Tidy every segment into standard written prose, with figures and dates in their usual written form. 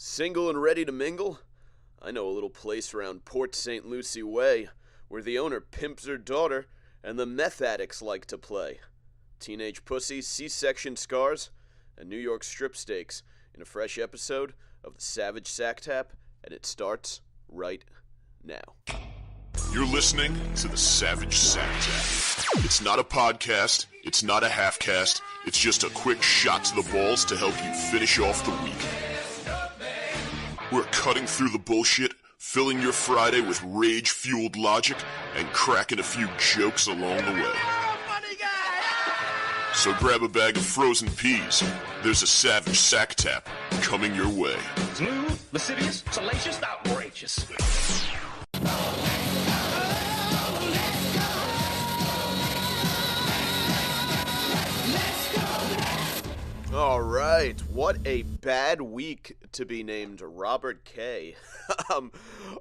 Single and ready to mingle? I know a little place around Port St. Lucie Way where the owner pimps her daughter and the meth addicts like to play. Teenage pussies, C-section scars, and New York strip steaks in a fresh episode of the Savage Sacktap, and it starts right now. You're listening to the Savage Sacktap. It's not a podcast, it's not a half-cast, it's just a quick shot to the balls to help you finish off the week. We're cutting through the bullshit, filling your Friday with rage-fueled logic, and cracking a few jokes along the way. So grab a bag of frozen peas. There's a Savage Sacktap coming your way. Smooth, lascivious, salacious, outrageous. All right, what a bad week to be named Robert K.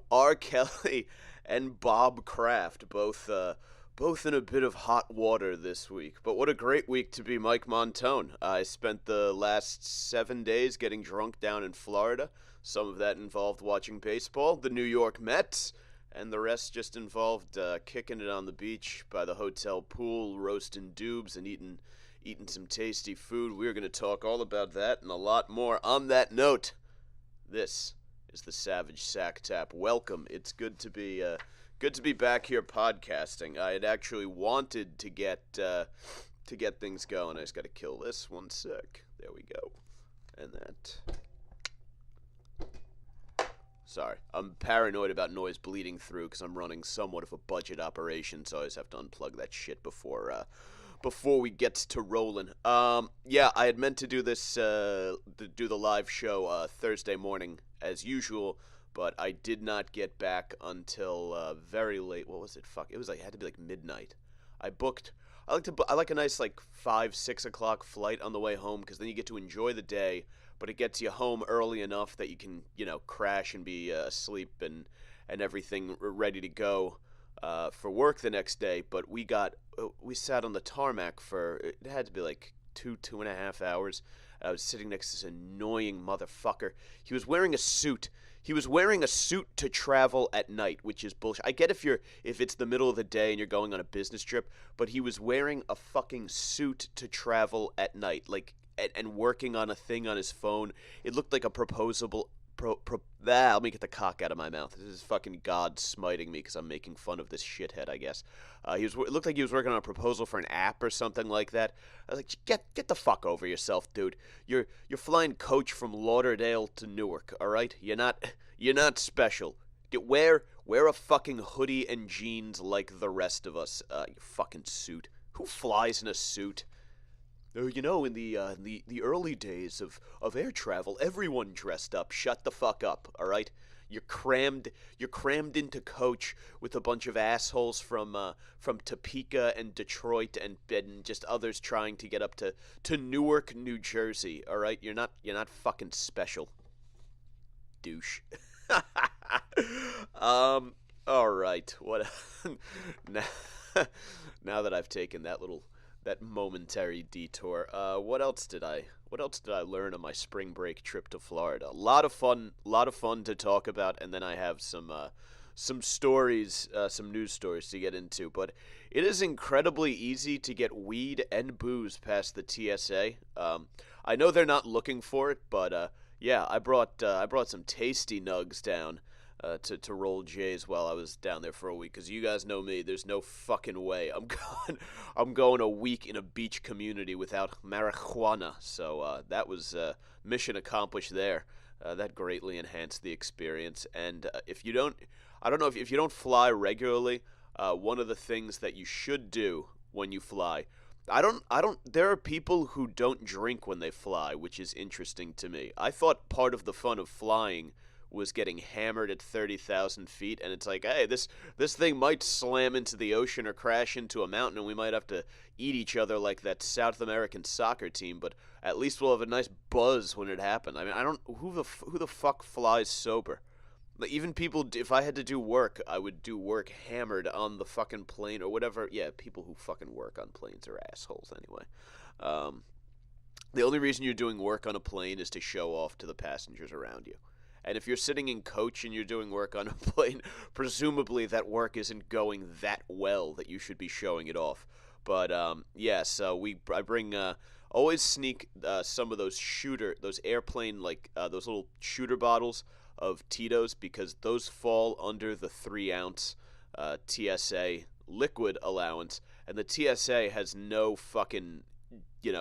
R. Kelly and Bob Kraft, both in a bit of hot water this week. But what a great week to be Mike Montone. I spent the last 7 days getting drunk down in Florida. Some of that involved watching baseball, the New York Mets, and the rest just involved kicking it on the beach by the hotel pool, roasting dubs, and eating some tasty food. We're going to talk all about that and a lot more. On that note, this is the Savage Sacktap. Welcome. It's good to be back here podcasting. I had actually wanted to get things going. I just got to kill this. 1 sec. There we go. And that. Sorry, I'm paranoid about noise bleeding through because I'm running somewhat of a budget operation, so I just have to unplug that shit before we get to rolling. Yeah, I had meant to do this, do the live show Thursday morning as usual, but I did not get back until very late. What was it? It had to be like midnight. I like a nice like 5-6 o'clock flight on the way home because then you get to enjoy the day, but it gets you home early enough that you can crash and be asleep and everything ready to go for work the next day. But we sat on the tarmac for, it had to be like 2.5 hours. I was sitting next to this annoying motherfucker. He was wearing a suit. He was wearing a suit to travel at night, which is bullshit. I get if it's the middle of the day and you're going on a business trip, but he was wearing a fucking suit to travel at night, like, and working on a thing on his phone. It looked like a proposable. Let me get the cock out of my mouth. This is fucking God smiting me because I'm making fun of this shithead, I guess. It looked like he was working on a proposal for an app or something like that. I was like, get the fuck over yourself, dude. You're flying coach from Lauderdale to Newark, all right? You're not special. Wear a fucking hoodie and jeans like the rest of us. Your fucking suit. Who flies in a suit? In the early days of air travel, everyone dressed up. Shut the fuck up, all right? You're crammed into coach with a bunch of assholes from Topeka and Detroit and just others trying to get up to Newark, New Jersey, all right? You're not fucking special, douche. All right. What now that I've taken that momentary detour. What else did I learn on my spring break trip to Florida? A lot of fun to talk about, and then I have some stories, some news stories to get into. But it is incredibly easy to get weed and booze past the TSA. I know they're not looking for it, but yeah, I brought some tasty nugs down to roll J's while I was down there for a week, because you guys know me. There's no fucking way I'm going a week in a beach community without marijuana. So that was mission accomplished there. That greatly enhanced the experience. And if you don't fly regularly, one of the things that you should do when you fly, there are people who don't drink when they fly, which is interesting to me. I thought part of the fun of flying was getting hammered at 30,000 feet, and it's like, hey, this thing might slam into the ocean or crash into a mountain, and we might have to eat each other like that South American soccer team, but at least we'll have a nice buzz when it happens. I mean, who the fuck flies sober? Like, even people, if I had to do work, I would do work hammered on the fucking plane or whatever. Yeah, people who fucking work on planes are assholes anyway. The only reason you're doing work on a plane is to show off to the passengers around you. And if you're sitting in coach and you're doing work on a plane, presumably that work isn't going that well that you should be showing it off. But yeah, so I bring always sneak some of those airplane those little shooter bottles of Tito's, because those fall under the 3-ounce TSA liquid allowance, and the TSA has no fucking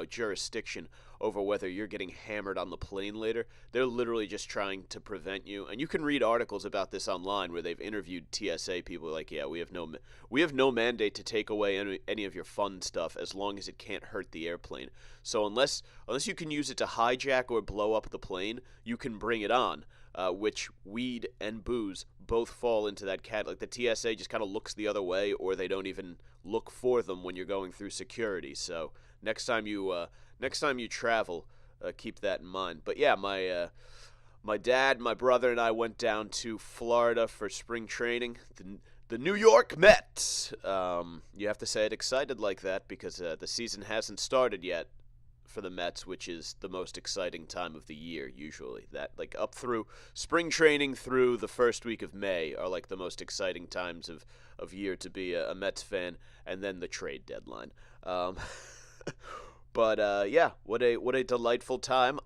jurisdiction over whether you're getting hammered on the plane later. They're literally just trying to prevent you. And you can read articles about this online where they've interviewed TSA people like, yeah, we have no mandate to take away any of your fun stuff as long as it can't hurt the airplane. So unless you can use it to hijack or blow up the plane, you can bring it on. Which weed and booze both fall into that cat. Like the TSA just kind of looks the other way, or they don't even look for them when you're going through security. So next time you travel, keep that in mind. But yeah, my dad, my brother, and I went down to Florida for spring training. The New York Mets. You have to say it excited like that because the season hasn't started yet for the Mets, which is the most exciting time of the year usually. That like up through spring training through the first week of May are like the most exciting times of year to be a Mets fan, and then the trade deadline. But yeah, what a delightful time.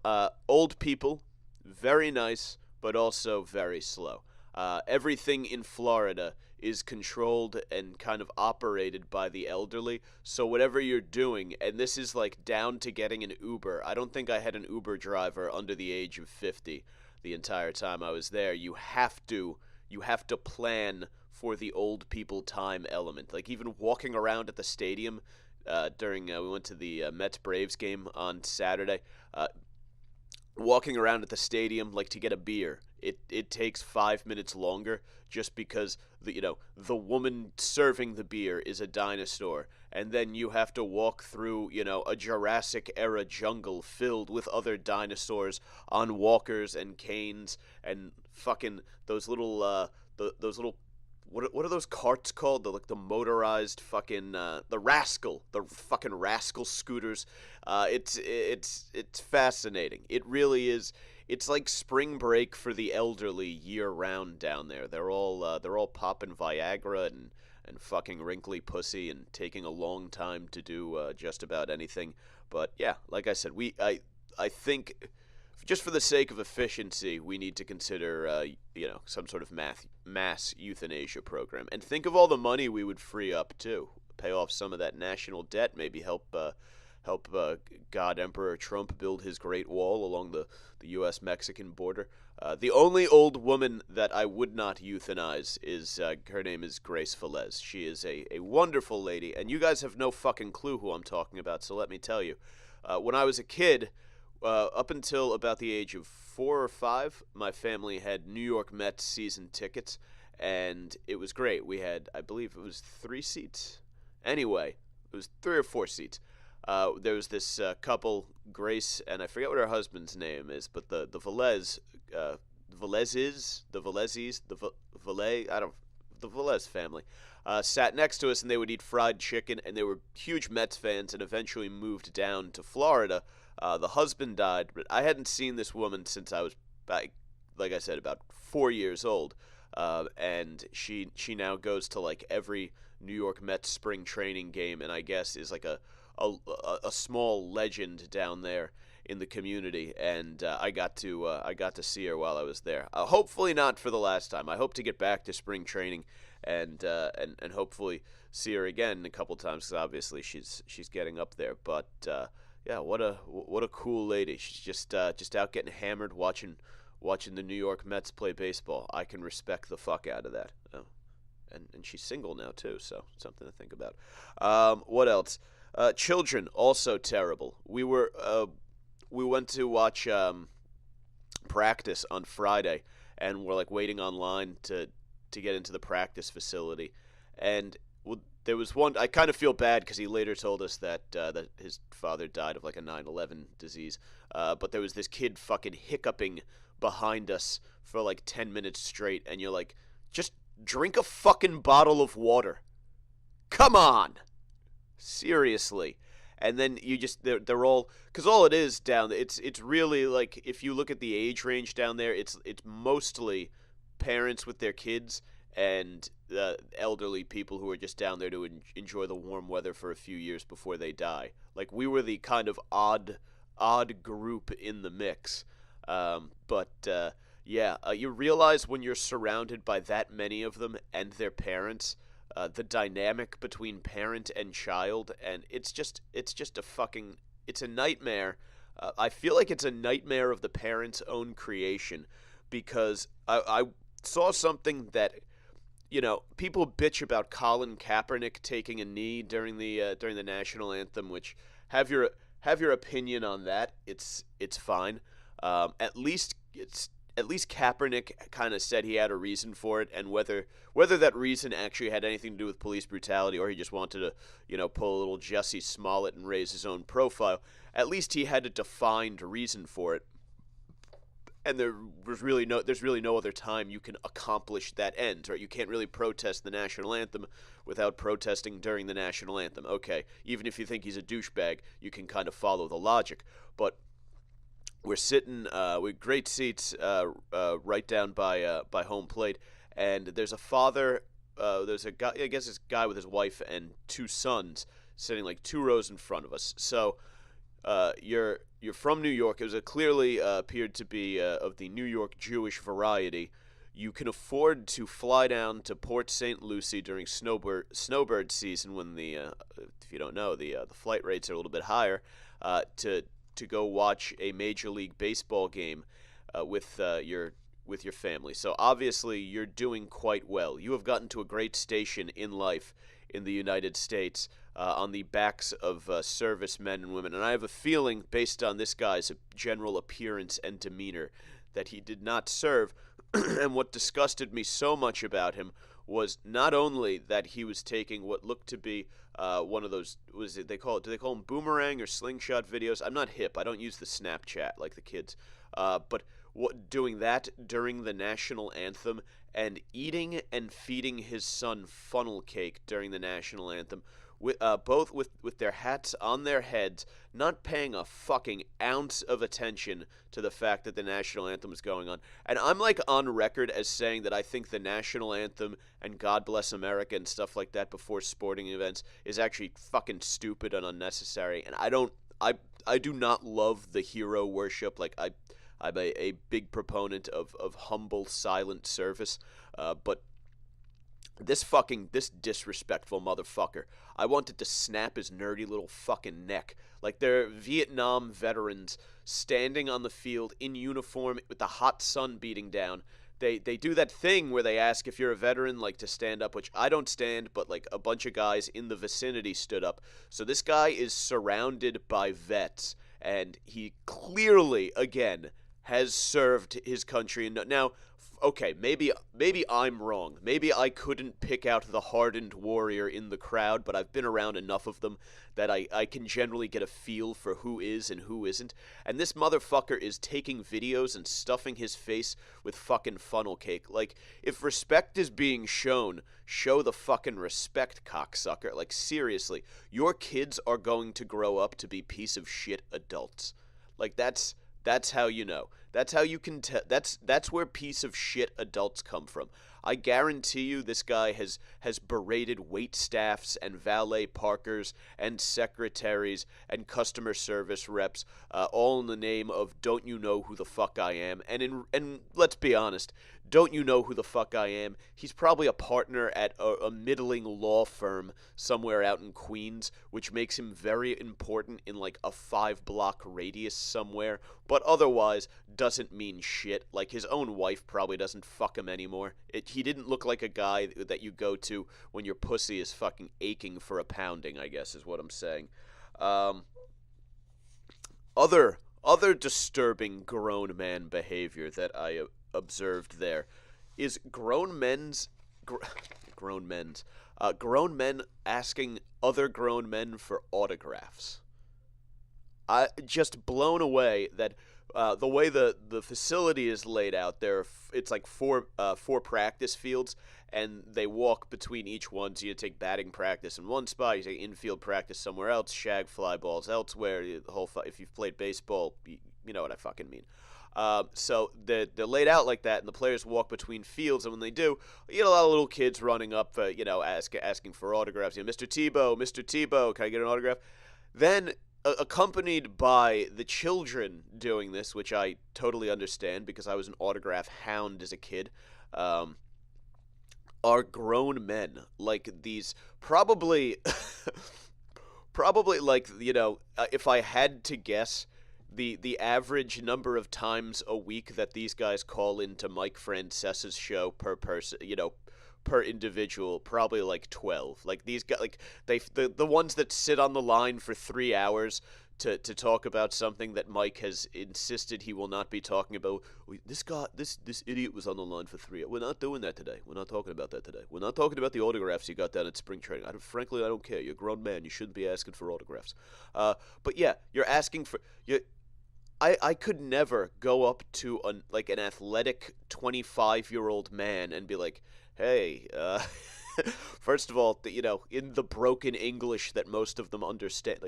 Old people, very nice, but also very slow. Everything in Florida is controlled and kind of operated by the elderly. So whatever you're doing, and this is like down to getting an Uber. I don't think I had an Uber driver under the age of 50 the entire time I was there. You have to plan for the old people time element. Like even walking around at the stadium during we went to the Mets Braves game on Saturday. Walking around at the stadium like to get a beer, it takes 5 minutes longer just because the woman serving the beer is a dinosaur, and then you have to walk through a Jurassic era jungle filled with other dinosaurs on walkers and canes and fucking those little what are those carts called? The motorized fucking the fucking rascal scooters. It's fascinating. It really is. It's like spring break for the elderly year round down there. They're all popping Viagra and fucking wrinkly pussy and taking a long time to do just about anything. But yeah, like I said, I think just for the sake of efficiency, we need to consider, some sort of mass euthanasia program. And think of all the money we would free up, too. Pay off some of that national debt, maybe help God Emperor Trump build his Great Wall along the U.S.-Mexican border. The only old woman that I would not euthanize is, her name is Grace Velez. She is a wonderful lady, and you guys have no fucking clue who I'm talking about, so let me tell you. When I was a kid, up until about the age of 4 or 5, my family had New York Mets season tickets, and it was great. We had, I believe it was 3 seats. Anyway, it was 3 or 4 seats. There was this couple, Grace, and I forget what her husband's name is, but the Velez family sat next to us, and they would eat fried chicken, and they were huge Mets fans, and eventually moved down to Florida. The husband died, but I hadn't seen this woman since I was, like I said, about 4 years old. And she now goes to like every New York Mets spring training game, and I guess is like a small legend down there in the community. And I got to see her while I was there. Hopefully not for the last time. I hope to get back to spring training and hopefully see her again a couple times, because obviously she's getting up there. But yeah, what a cool lady. She's just out getting hammered watching the New York Mets play baseball. I can respect the fuck out of that. Oh. And she's single now too, so something to think about. What else? Children also terrible. We went to watch practice on Friday, and we're like waiting online to get into the practice facility, and there was one. I kind of feel bad because he later told us that his father died of like a 9/11 disease. But there was this kid fucking hiccuping behind us for like 10 minutes straight, and you're like, just drink a fucking bottle of water. Come on, seriously. and then you just they're all, because all it is down there, it's really like, if you look at the age range down there, it's mostly parents with their kids and elderly people who are just down there to enjoy the warm weather for a few years before they die. Like, we were the kind of odd group in the mix. You realize when you're surrounded by that many of them and their parents, the dynamic between parent and child, and it's just it's a nightmare. I feel like it's a nightmare of the parents' own creation, because I saw something that, people bitch about Colin Kaepernick taking a knee during the national anthem, which, have your opinion on that. It's fine. At least Kaepernick kind of said he had a reason for it, and whether that reason actually had anything to do with police brutality, or he just wanted to, pull a little Jussie Smollett and raise his own profile, at least he had a defined reason for it. And there's really no other time you can accomplish that end, right? You can't really protest the national anthem without protesting during the national anthem. Okay, even if you think he's a douchebag, you can kind of follow the logic. But we're sitting with great seats right down by home plate, and there's a father. There's a guy. I guess this guy with his wife and two sons sitting like 2 rows in front of us. So you're from New York. It was clearly appeared to be of the New York Jewish variety. You can afford to fly down to Port St. Lucie during snowbird season, when if you don't know, the flight rates are a little bit higher, to go watch a Major League Baseball game with your family. So obviously you're doing quite well. You have gotten to a great station in life in the United States, on the backs of servicemen and women. And I have a feeling, based on this guy's general appearance and demeanor, that he did not serve. And what disgusted me so much about him was not only that he was taking what looked to be one of those, do they call them boomerang or slingshot videos? I'm not hip. I don't use the Snapchat like the kids. But doing that during the national anthem, and eating and feeding his son funnel cake during the national anthem, both with their hats on their heads, not paying a fucking ounce of attention to the fact that the national anthem is going on. And I'm like on record as saying that I think the national anthem and God Bless America and stuff like that before sporting events is actually fucking stupid and unnecessary. And I do not love the hero worship. Like, I'm a big proponent of humble, silent service, but this disrespectful motherfucker, I wanted to snap his nerdy little fucking neck. Like, they're Vietnam veterans standing on the field in uniform with the hot sun beating down. They do that thing where they ask if you're a veteran, like, to stand up, which I don't stand, but like a bunch of guys in the vicinity stood up. So this guy is surrounded by vets, and he clearly, again, has served his country. And now, okay, maybe I'm wrong. Maybe I couldn't pick out the hardened warrior in the crowd, but I've been around enough of them that I can generally get a feel for who is and who isn't. And this motherfucker is taking videos and stuffing his face with fucking funnel cake. Like, if respect is being shown, show the fucking respect, cocksucker. Like, seriously, your kids are going to grow up to be piece of shit adults. Like, that's how you know. That's how you can tell. That's where piece of shit adults come from. I guarantee you this guy has berated wait staffs and valet parkers and secretaries and customer service reps, all in the name of "Don't you know who the fuck I am?" And let's be honest, don't you know who the fuck I am? He's probably a partner at a middling law firm somewhere out in Queens, which makes him very important in like a 5-block radius somewhere, but otherwise doesn't mean shit. Like, his own wife probably doesn't fuck him anymore. He didn't look like a guy that you go to when your pussy is fucking aching for a pounding, I guess is what I'm saying. Other disturbing grown man behavior that I observed there is grown men asking other grown men for autographs. I just blown away that the way the facility is laid out, it's like four practice fields, and they walk between each one. So you take batting practice in one spot, you take infield practice somewhere else, shag fly balls elsewhere. If you've played baseball, you know what I fucking mean. So they're laid out like that, and the players walk between fields, and when they do, you get a lot of little kids running up, asking for autographs. Mr. Tebow, can I get an autograph? Then, accompanied by the children doing this, which I totally understand because I was an autograph hound as a kid, are grown men, like these probably, probably like if I had to guess. The average number of times a week that these guys call into Mike Francesa's show per person, per individual, probably like 12. Like these guys, like the ones that sit on the line for 3 hours to talk about something that Mike has insisted he will not be talking about. This idiot was on the line for 3 hours. We're not doing that today. We're not talking about that today. We're not talking about the autographs you got down at spring training. Frankly, I don't care. You're a grown man. You shouldn't be asking for autographs. But yeah, you're asking for I could never go up to an athletic 25-year-old man and be like, hey, first of all, in the broken English that most of them understand,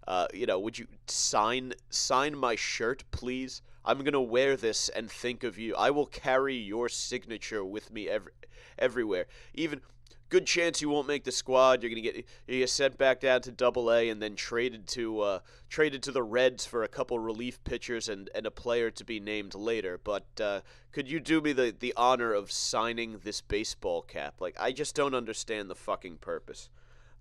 would you sign my shirt, please? I'm going to wear this and think of you. I will carry your signature with me everywhere. Even good chance you won't make the squad. You're gonna get sent back down to Double-A and then traded to the Reds for a couple relief pitchers and a player to be named later. But could you do me the honor of signing this baseball cap? Like, I just don't understand the fucking purpose.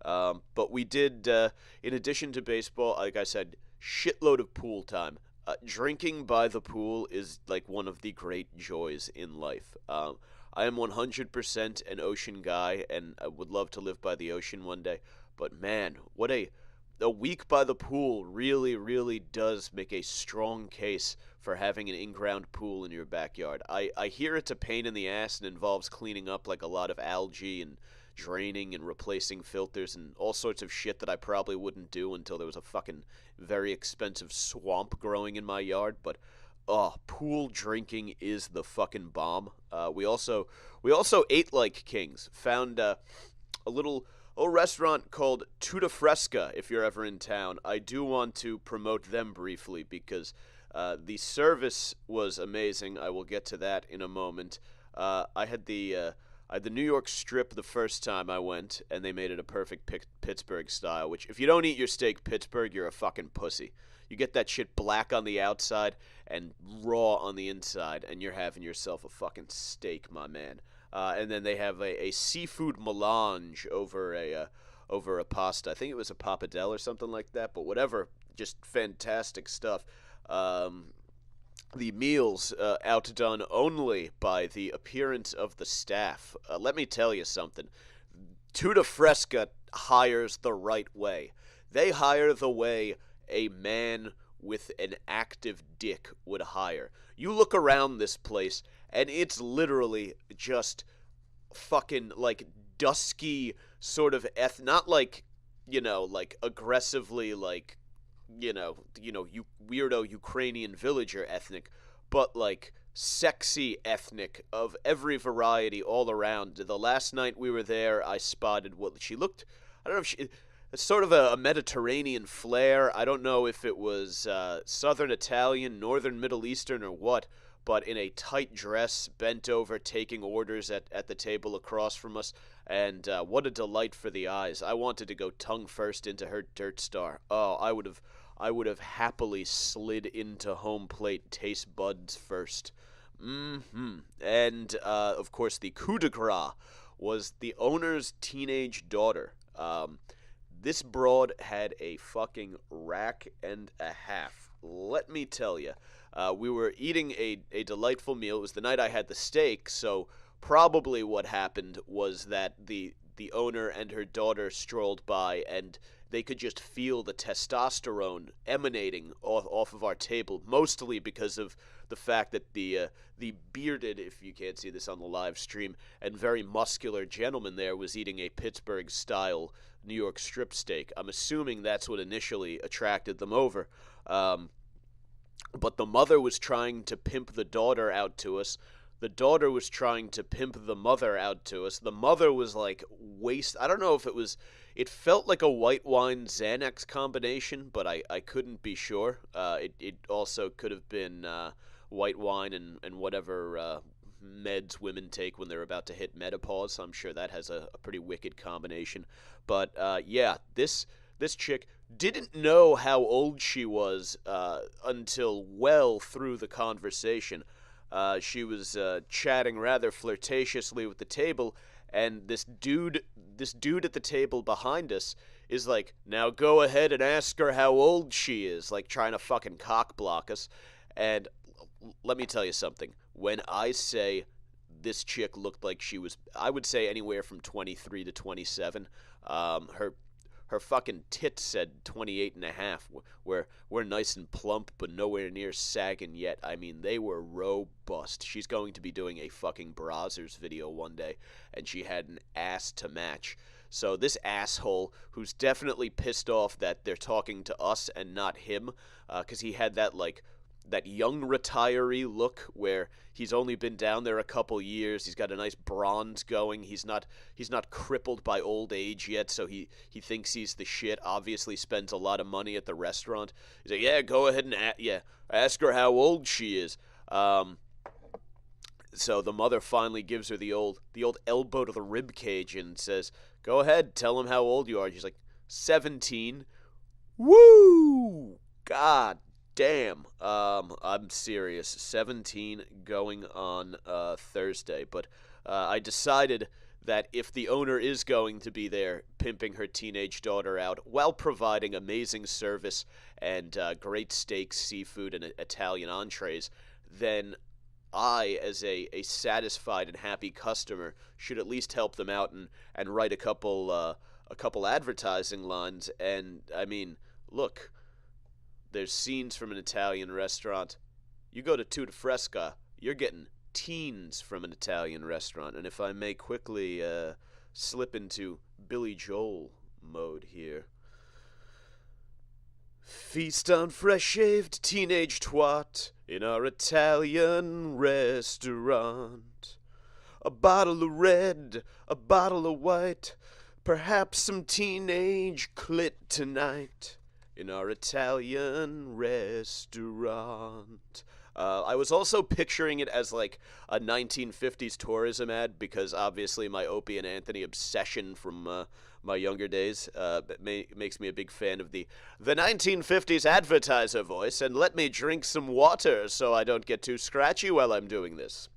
But we did, in addition to baseball, like I said, shitload of pool time. Drinking by the pool is like one of the great joys in life. I am 100% an ocean guy, and I would love to live by the ocean one day. But man, what a week by the pool really, really does make a strong case for having an in-ground pool in your backyard. I hear it's a pain in the ass and involves cleaning up like a lot of algae and draining and replacing filters and all sorts of shit that I probably wouldn't do until there was a fucking very expensive swamp growing in my yard. But pool drinking is the fucking bomb. We also ate like kings. Found a little restaurant called Tuta Fresca. If you're ever in town, I do want to promote them briefly because the service was amazing. I will get to that in a moment. I had the New York strip the first time I went, and they made it a perfect Pittsburgh style. Which, if you don't eat your steak Pittsburgh, you're a fucking pussy. You get that shit black on the outside and raw on the inside, and you're having yourself a fucking steak, my man. And then they have a seafood melange over a pasta. I think it was a pappardelle or something like that, but whatever. Just fantastic stuff. The meals outdone only by the appearance of the staff. Let me tell you something. Tuta Fresca hires the right way. They hire the way a man with an active dick would hire. You look around this place, and it's literally just fucking, like, dusky sort of not like, like, aggressively, like, you weirdo Ukrainian villager ethnic, but, like, sexy ethnic of every variety all around. The last night we were there, I spotted what she looked, I don't know if she... It's sort of a Mediterranean flair. I don't know if it was Southern Italian, Northern Middle Eastern, or what, but in a tight dress, bent over, taking orders at the table across from us, and what a delight for the eyes. I wanted to go tongue first into her dirt star. Oh, I would have happily slid into home plate taste buds first. And, of course, the coup de grace was the owner's teenage daughter. This broad had a fucking rack and a half. Let me tell you. We were eating a delightful meal. It was the night I had the steak, so probably what happened was that the owner and her daughter strolled by, and they could just feel the testosterone emanating off of our table, mostly because of the fact that the bearded, if you can't see this on the live stream, and very muscular gentleman there was eating a Pittsburgh-style New York strip steak. I'm assuming that's what initially attracted them over. But the mother was trying to pimp the daughter out to us. The daughter was trying to pimp the mother out to us. The mother was like I don't know if it was. It felt like a white wine Xanax combination, but I couldn't be sure. It also could have been white wine and whatever meds women take when they're about to hit menopause. I'm sure that has a pretty wicked combination. But yeah, this chick didn't know how old she was until well through the conversation. She was chatting rather flirtatiously with the table, and this dude at the table behind us is like, now go ahead and ask her how old she is, like trying to fucking cock block us. And let me tell you something. When I say this chick looked like she was, I would say anywhere from 23 to 27. Her fucking tits said 28 and a half. We're nice and plump, but nowhere near sagging yet. I mean, they were robust. She's going to be doing a fucking Brazzers video one day, and she had an ass to match. So this asshole, who's definitely pissed off that they're talking to us and not him, because he had that young retiree look where he's only been down there a couple years. He's got a nice bronze going. He's not crippled by old age yet, so he thinks he's the shit. Obviously spends a lot of money at the restaurant. He's like, yeah, go ahead and ask her how old she is. So the mother finally gives her the old elbow to the rib cage and says, go ahead, tell him how old you are. She's like, 17. Woo! God damn. I'm serious. 17 going on Thursday. But I decided that if the owner is going to be there pimping her teenage daughter out while providing amazing service and great steaks, seafood, and Italian entrees, then I, as a satisfied and happy customer, should at least help them out and write a couple advertising lines. And, I mean, look, there's scenes from an Italian restaurant. You go to Tutti Fresca, you're getting teens from an Italian restaurant. And if I may quickly slip into Billy Joel mode here. Feast on fresh-shaved teenage twat in our Italian restaurant. A bottle of red, a bottle of white, perhaps some teenage clit tonight in our Italian restaurant. I was also picturing it as like a 1950s tourism ad because obviously my Opie and Anthony obsession from my younger days makes me a big fan of the 1950s advertiser voice, and let me drink some water so I don't get too scratchy while I'm doing this.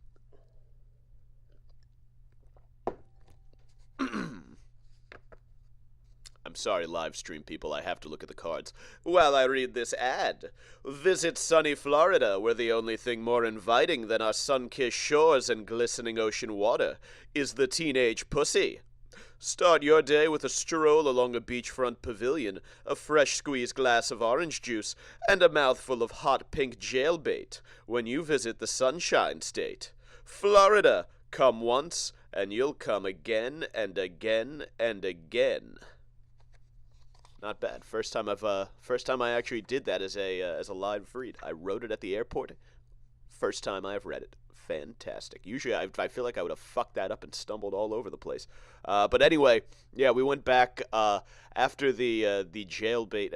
I'm sorry, live stream people, I have to look at the cards while I read this ad. Visit sunny Florida, where the only thing more inviting than our sun-kissed shores and glistening ocean water is the teenage pussy. Start your day with a stroll along a beachfront pavilion, a fresh squeezed glass of orange juice, and a mouthful of hot pink jailbait when you visit the Sunshine State. Florida, come once, and you'll come again and again and again. Not bad. First time I actually did that as a live read. I wrote it at the airport. First time I've read it. Fantastic. Usually I feel like I would have fucked that up and stumbled all over the place. But anyway, yeah, we went back after the jailbait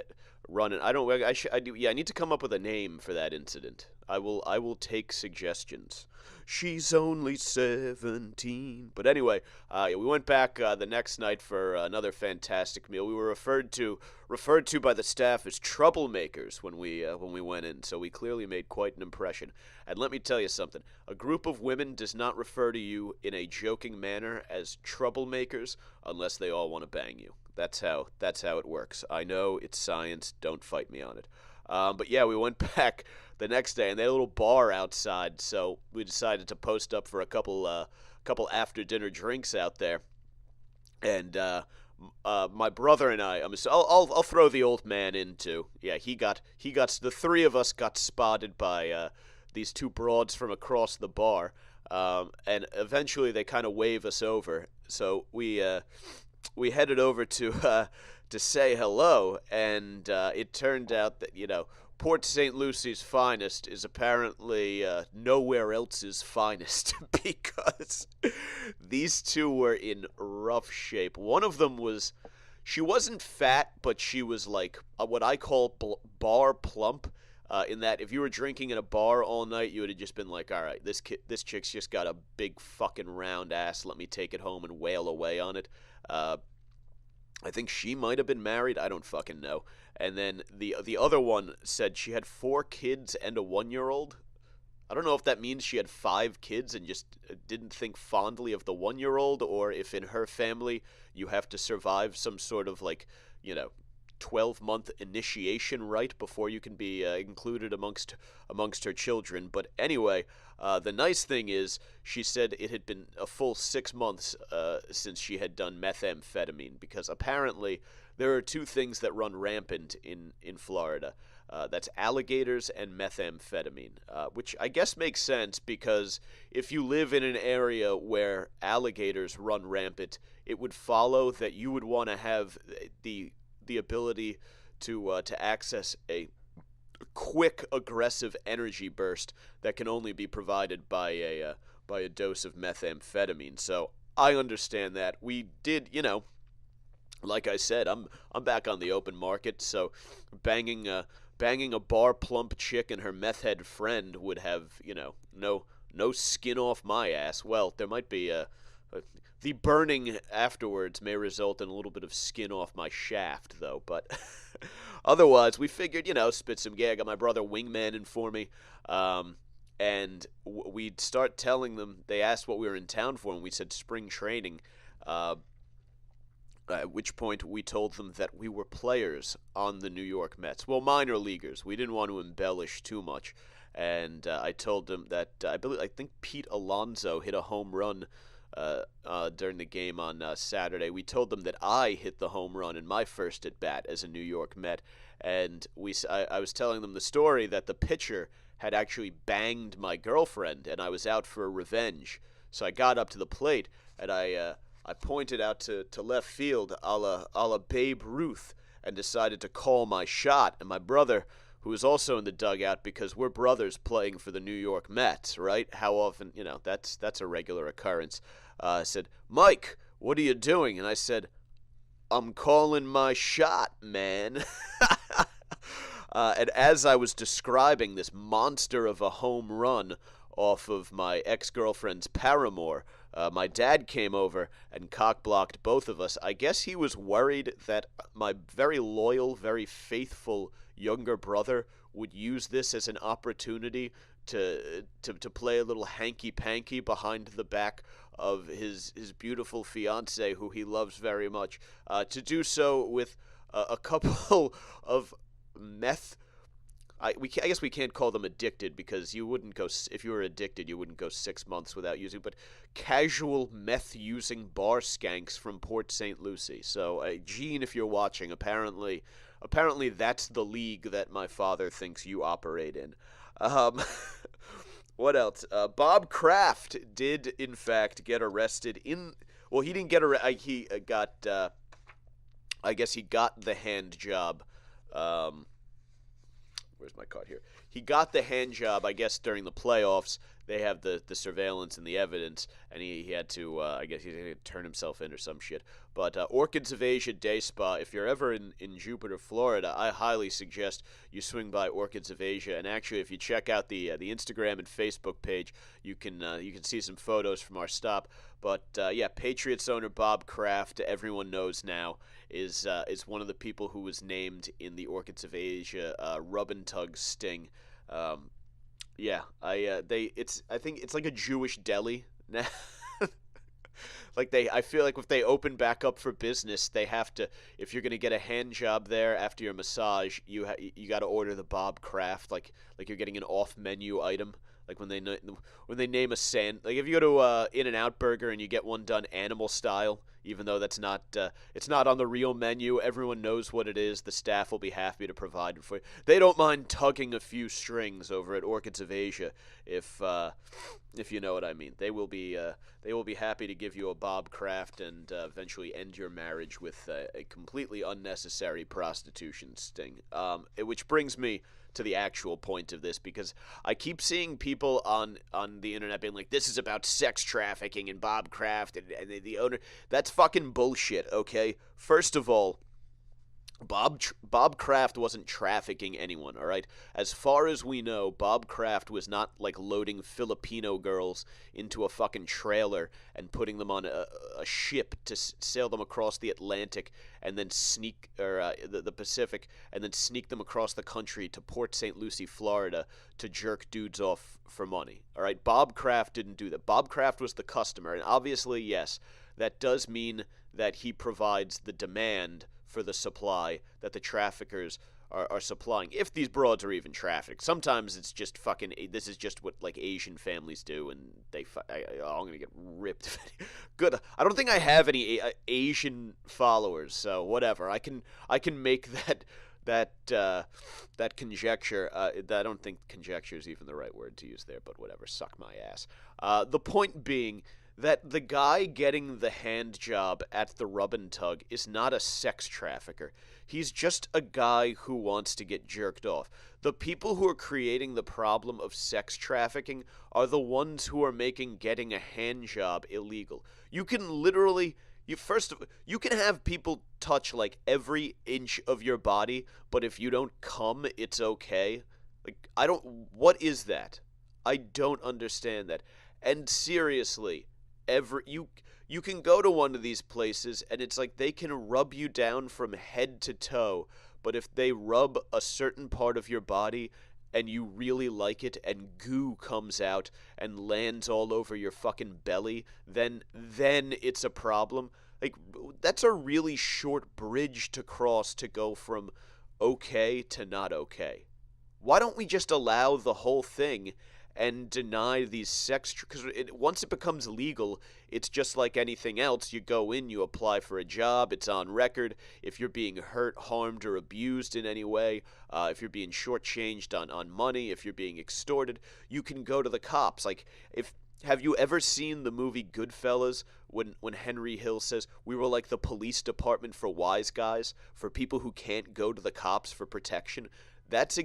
run. And I need to come up with a name for that incident. I will take suggestions. She's only 17. But anyway, we went back the next night for another fantastic meal. We were referred to by the staff as troublemakers when we went in, so we clearly made quite an impression. And let me tell you something: a group of women does not refer to you in a joking manner as troublemakers unless they all want to bang you. That's how it works. I know it's science. Don't fight me on it. But yeah, we went back the next day, and they had a little bar outside, so we decided to post up for a couple after dinner drinks out there. And my brother and I'll throw the old man in too. Yeah, the three of us got spotted by these two broads from across the bar, and eventually they kind of wave us over. So we headed over to say hello, and it turned out that, Port St. Lucy's finest is apparently nowhere else's finest because these two were in rough shape. One of them was, she wasn't fat, but she was like what I call bar plump. In that, if you were drinking in a bar all night, you would have just been like, "All right, this chick's just got a big fucking round ass. Let me take it home and wail away on it." I think she might have been married. I don't fucking know. And then the other one said she had 4 kids and a 1-year-old. I don't know if that means she had 5 kids and just didn't think fondly of the 1-year-old, or if in her family you have to survive some sort of 12-month initiation rite before you can be included amongst her children. But anyway, the nice thing is she said it had been a full 6 months since she had done methamphetamine, because apparently there are 2 things that run rampant in Florida. That's alligators and methamphetamine, which I guess makes sense because if you live in an area where alligators run rampant, it would follow that you would want to have the ability to access a quick, aggressive energy burst that can only be provided by a dose of methamphetamine. So I understand that. We did, like I said, I'm back on the open market, so banging a bar plump chick and her meth head friend would have, no skin off my ass. Well, there might be the burning afterwards may result in a little bit of skin off my shaft, though. But otherwise, we figured, spit some gag. I got my brother Wingman in for me. And we'd start telling them, they asked what we were in town for, and we said spring training. At which point we told them that we were players on the New York Mets. Well, minor leaguers. We didn't want to embellish too much. And I told them that I think Pete Alonso hit a home run during the game on Saturday. We told them that I hit the home run in my first at bat as a New York Met, and I was telling them the story that the pitcher had actually banged my girlfriend, and I was out for revenge. So I got up to the plate and I pointed out to left field, a la Babe Ruth, and decided to call my shot. And my brother, who was also in the dugout, because we're brothers playing for the New York Mets, right? How often, that's a regular occurrence. Said, "Mike, what are you doing?" And I said, "I'm calling my shot, man." And as I was describing this monster of a home run off of my ex-girlfriend's paramour, my dad came over and cock-blocked both of us. I guess he was worried that my very loyal, very faithful younger brother would use this as an opportunity to play a little hanky-panky behind the back of his beautiful fiancée, who he loves very much, to do so with a couple of meth. I guess we can't call them addicted, because you wouldn't go, if you were addicted, you wouldn't go 6 months without using, but casual meth-using bar skanks from Port St. Lucie. So, Gene, if you're watching, apparently that's the league that my father thinks you operate in. What else? Bob Kraft did, in fact, get arrested well, he didn't get arrested, he got, I guess he got the hand job, where's my card here? He got the hand job, I guess, during the playoffs. They have the surveillance and the evidence, and he had to, I guess he had to turn himself in or some shit. But Orchids of Asia Day Spa, if you're ever in Jupiter, Florida, I highly suggest you swing by Orchids of Asia. And actually, if you check out the Instagram and Facebook page, you can see some photos from our stop. But yeah, Patriots owner Bob Kraft, everyone knows now, is one of the people who was named in the Orchids of Asia rubbin tug sting. Yeah, I think it's like a Jewish deli now. I feel like if they open back up for business, they have to, if you're gonna get a hand job there after your massage, you got to order the Bob Kraft, like you're getting an off menu item. Like when they name a like if you go to In-N-Out Burger and you get one done animal style, even though that's not it's not on the real menu, everyone knows what it is. The staff will be happy to provide it for you. They don't mind tugging a few strings over at Orchids of Asia, if you know what I mean. They will be happy to give you a Bob Kraft and eventually end your marriage with a completely unnecessary prostitution sting. Which brings me to the actual point of this, because I keep seeing people on the internet being like, this is about sex trafficking and Bob Kraft and the owner. That's fucking bullshit, okay? First of all, Bob Kraft wasn't trafficking anyone, all right? As far as we know, Bob Kraft was not like loading Filipino girls into a fucking trailer and putting them on a ship to sail them across the Atlantic and then the Pacific, and then sneak them across the country to Port St. Lucie, Florida, to jerk dudes off for money. All right, Bob Kraft didn't do that. Bob Kraft was the customer, and obviously, yes, that does mean that he provides the demand for the supply that the traffickers are supplying, if these broads are even trafficked. Sometimes it's just fucking, this is just what like Asian families do, and I'm gonna get ripped. Good, I don't think I have any Asian followers, so whatever. I can make that conjecture. I don't think conjecture is even the right word to use there, but whatever. Suck my ass. The point being that the guy getting the hand job at the rubbin tug is not a sex trafficker. He's just a guy who wants to get jerked off. The people who are creating the problem of sex trafficking are the ones who are making getting a hand job illegal. You can literally... You can have people touch like every inch of your body, but if you don't come, it's okay. Like, what is that? I don't understand that. And seriously, you can go to one of these places and it's like they can rub you down from head to toe, but if they rub a certain part of your body and you really like it and goo comes out and lands all over your fucking belly, then it's a problem. Like, that's a really short bridge to cross to go from okay to not okay. Why don't we just allow the whole thing and deny these sex... Because once it becomes legal, it's just like anything else. You go in, you apply for a job, it's on record. If you're being hurt, harmed, or abused in any way, if you're being shortchanged on money, if you're being extorted, you can go to the cops. Like, have you ever seen the movie Goodfellas when Henry Hill says, we were like the police department for wise guys, for people who can't go to the cops for protection? That's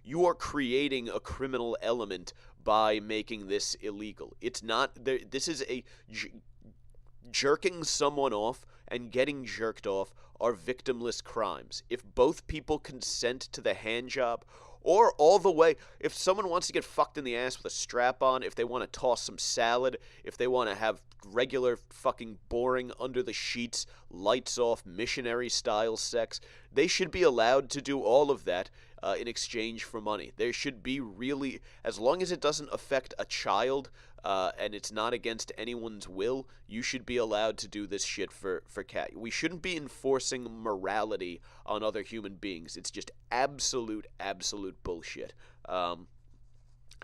you are creating a criminal element by making this illegal. It's not there. This is jerking someone off and getting jerked off are victimless crimes. If both people consent to the hand job, or all the way, if someone wants to get fucked in the ass with a strap on, if they want to toss some salad, if they want to have regular fucking boring under the sheets, lights off, missionary style sex, they should be allowed to do all of that in exchange for money. There should be really, as long as it doesn't affect a child and it's not against anyone's will, you should be allowed to do this shit for cat. We shouldn't be enforcing morality on other human beings. It's just absolute bullshit. And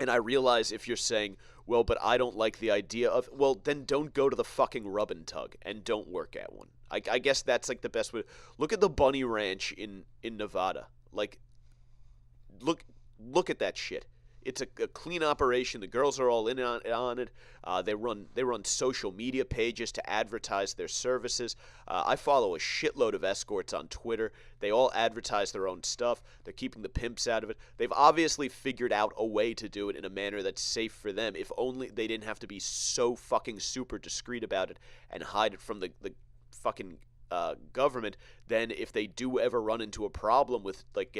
I realize if you're saying, well, but I don't like the idea of, well, then don't go to the fucking rubbin tug and don't work at one. I guess that's like the best way. Look at the Bunny Ranch in Nevada. Like, look at that shit. It's a clean operation. The girls are all in on it. They run social media pages to advertise their services. I follow a shitload of escorts on Twitter. They all advertise their own stuff. They're keeping the pimps out of it. They've obviously figured out a way to do it in a manner that's safe for them. If only they didn't have to be so fucking super discreet about it and hide it from the fucking government. Then if they do ever run into a problem with like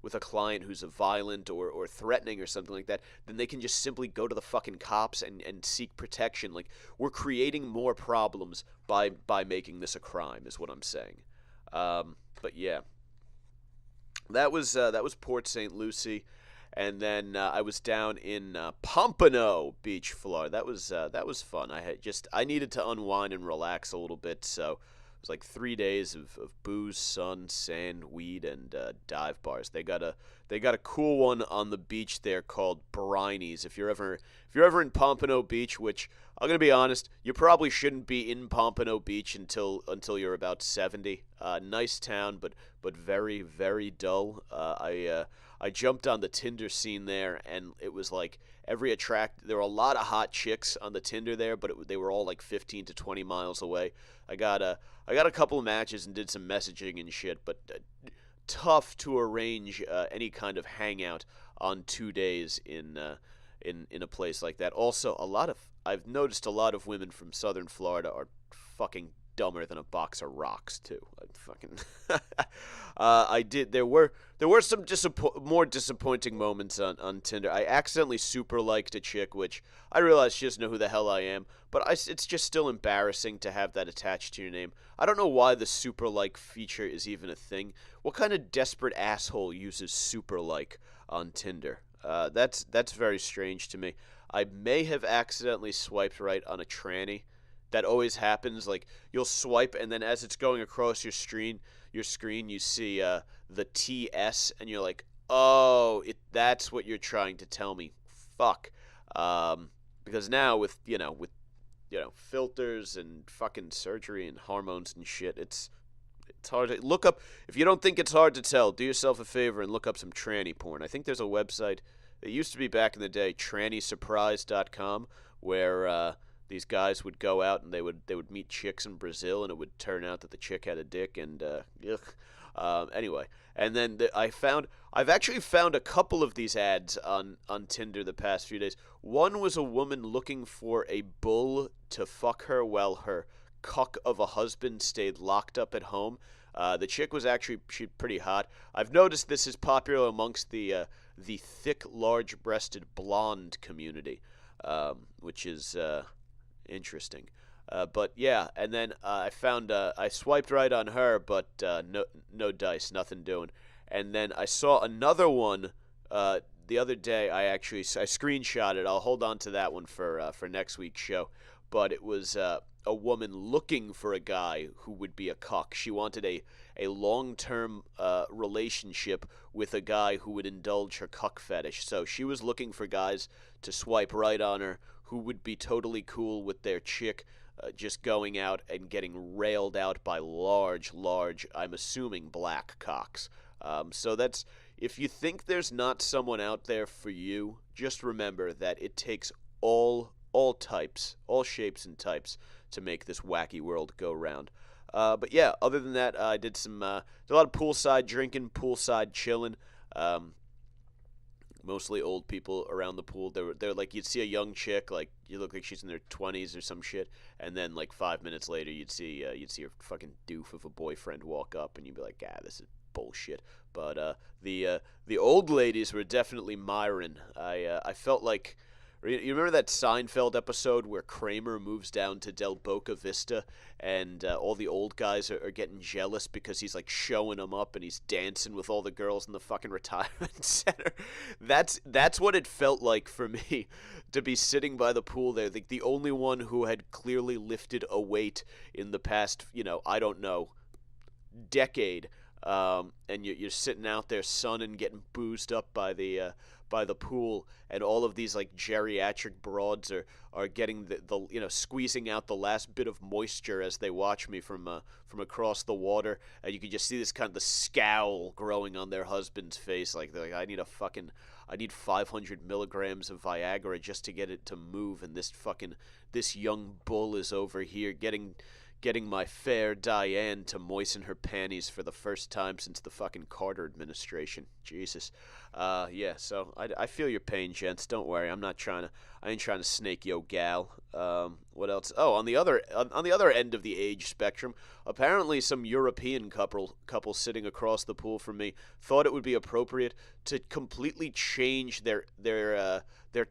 with a client who's violent or threatening or something like that, then they can just simply go to the fucking cops and seek protection. Like, we're creating more problems by making this a crime is what I'm saying. But yeah, that was Port St. Lucie. And then I was down in Pompano Beach, Florida. That was fun. I needed to unwind and relax a little bit, so it was like 3 days of booze, sun, sand, weed, and dive bars. They got a cool one on the beach there called Brini's. If you're ever in Pompano Beach, which I'm gonna be honest, you probably shouldn't be in Pompano Beach until you're about 70. Nice town, but very, very dull. I jumped on the Tinder scene there, and it was like there were a lot of hot chicks on the Tinder there, but they were all like 15 to 20 miles away. I got a couple of matches and did some messaging and shit, but tough to arrange any kind of hangout on 2 days in a place like that. Also, I've noticed a lot of women from Southern Florida are fucking dumber than a box of rocks too. There were some more disappointing moments on Tinder. I accidentally super liked a chick, which I realized she doesn't know who the hell I am, but it's just still embarrassing to have that attached to your name. I don't know why the super like feature is even a thing. What kind of desperate asshole uses super like on Tinder? That's very strange to me. I may have accidentally swiped right on a tranny. That always happens. Like, you'll swipe, and then as it's going across your screen, you see the TS, and you're like, oh, that's what you're trying to tell me. Fuck. Because now with filters and fucking surgery and hormones and shit, it's hard to look up. If you don't think it's hard to tell, do yourself a favor and look up some tranny porn. I think there's a website. It used to be back in the day, trannysurprise.com, where these guys would go out and they would meet chicks in Brazil, and it would turn out that the chick had a dick, and anyway. And then I've actually found a couple of these ads on Tinder the past few days. One was a woman looking for a bull to fuck her while her cuck of a husband stayed locked up at home. The chick was actually pretty hot. I've noticed this is popular amongst the thick, large-breasted blonde community, which is interesting. But yeah, and then I swiped right on her, but no dice, nothing doing. And then I saw another one the other day. I screenshot it. I'll hold on to that one for next week's show. But it was a woman looking for a guy who would be a cuck. She wanted a long-term relationship with a guy who would indulge her cuck fetish. So she was looking for guys to swipe right on her who would be totally cool with their chick just going out and getting railed out by large, I'm assuming, black cocks. So that's, if you think there's not someone out there for you, just remember that it takes all types, all shapes and types to make this wacky world go round. But yeah, other than that, I did a lot of poolside drinking, poolside chilling. Mostly old people around the pool. They're like, you'd see a young chick, like, you look like she's in their 20s or some shit, and then like 5 minutes later you'd see her fucking doof of a boyfriend walk up, and you'd be like, this is bullshit. But the old ladies were definitely Myron. I felt like, you remember that Seinfeld episode where Kramer moves down to Del Boca Vista and all the old guys are getting jealous because he's like showing them up and he's dancing with all the girls in the fucking retirement center? That's what it felt like for me to be sitting by the pool there, the only one who had clearly lifted a weight in the past, I don't know, decade. And you're sitting out there sunning, getting boozed up by the pool, and all of these like geriatric broads are getting the squeezing out the last bit of moisture as they watch me from across the water, and you can just see this kind of the scowl growing on their husband's face, like they're like, I need 500 milligrams of Viagra just to get it to move, and this young bull is over here getting my fair Diane to moisten her panties for the first time since the fucking Carter administration. Jesus. Yeah, so I feel your pain, gents. Don't worry. I ain't trying to snake yo gal. What else? Oh, on the other end of the age spectrum, apparently some European couple sitting across the pool from me thought it would be appropriate to completely change their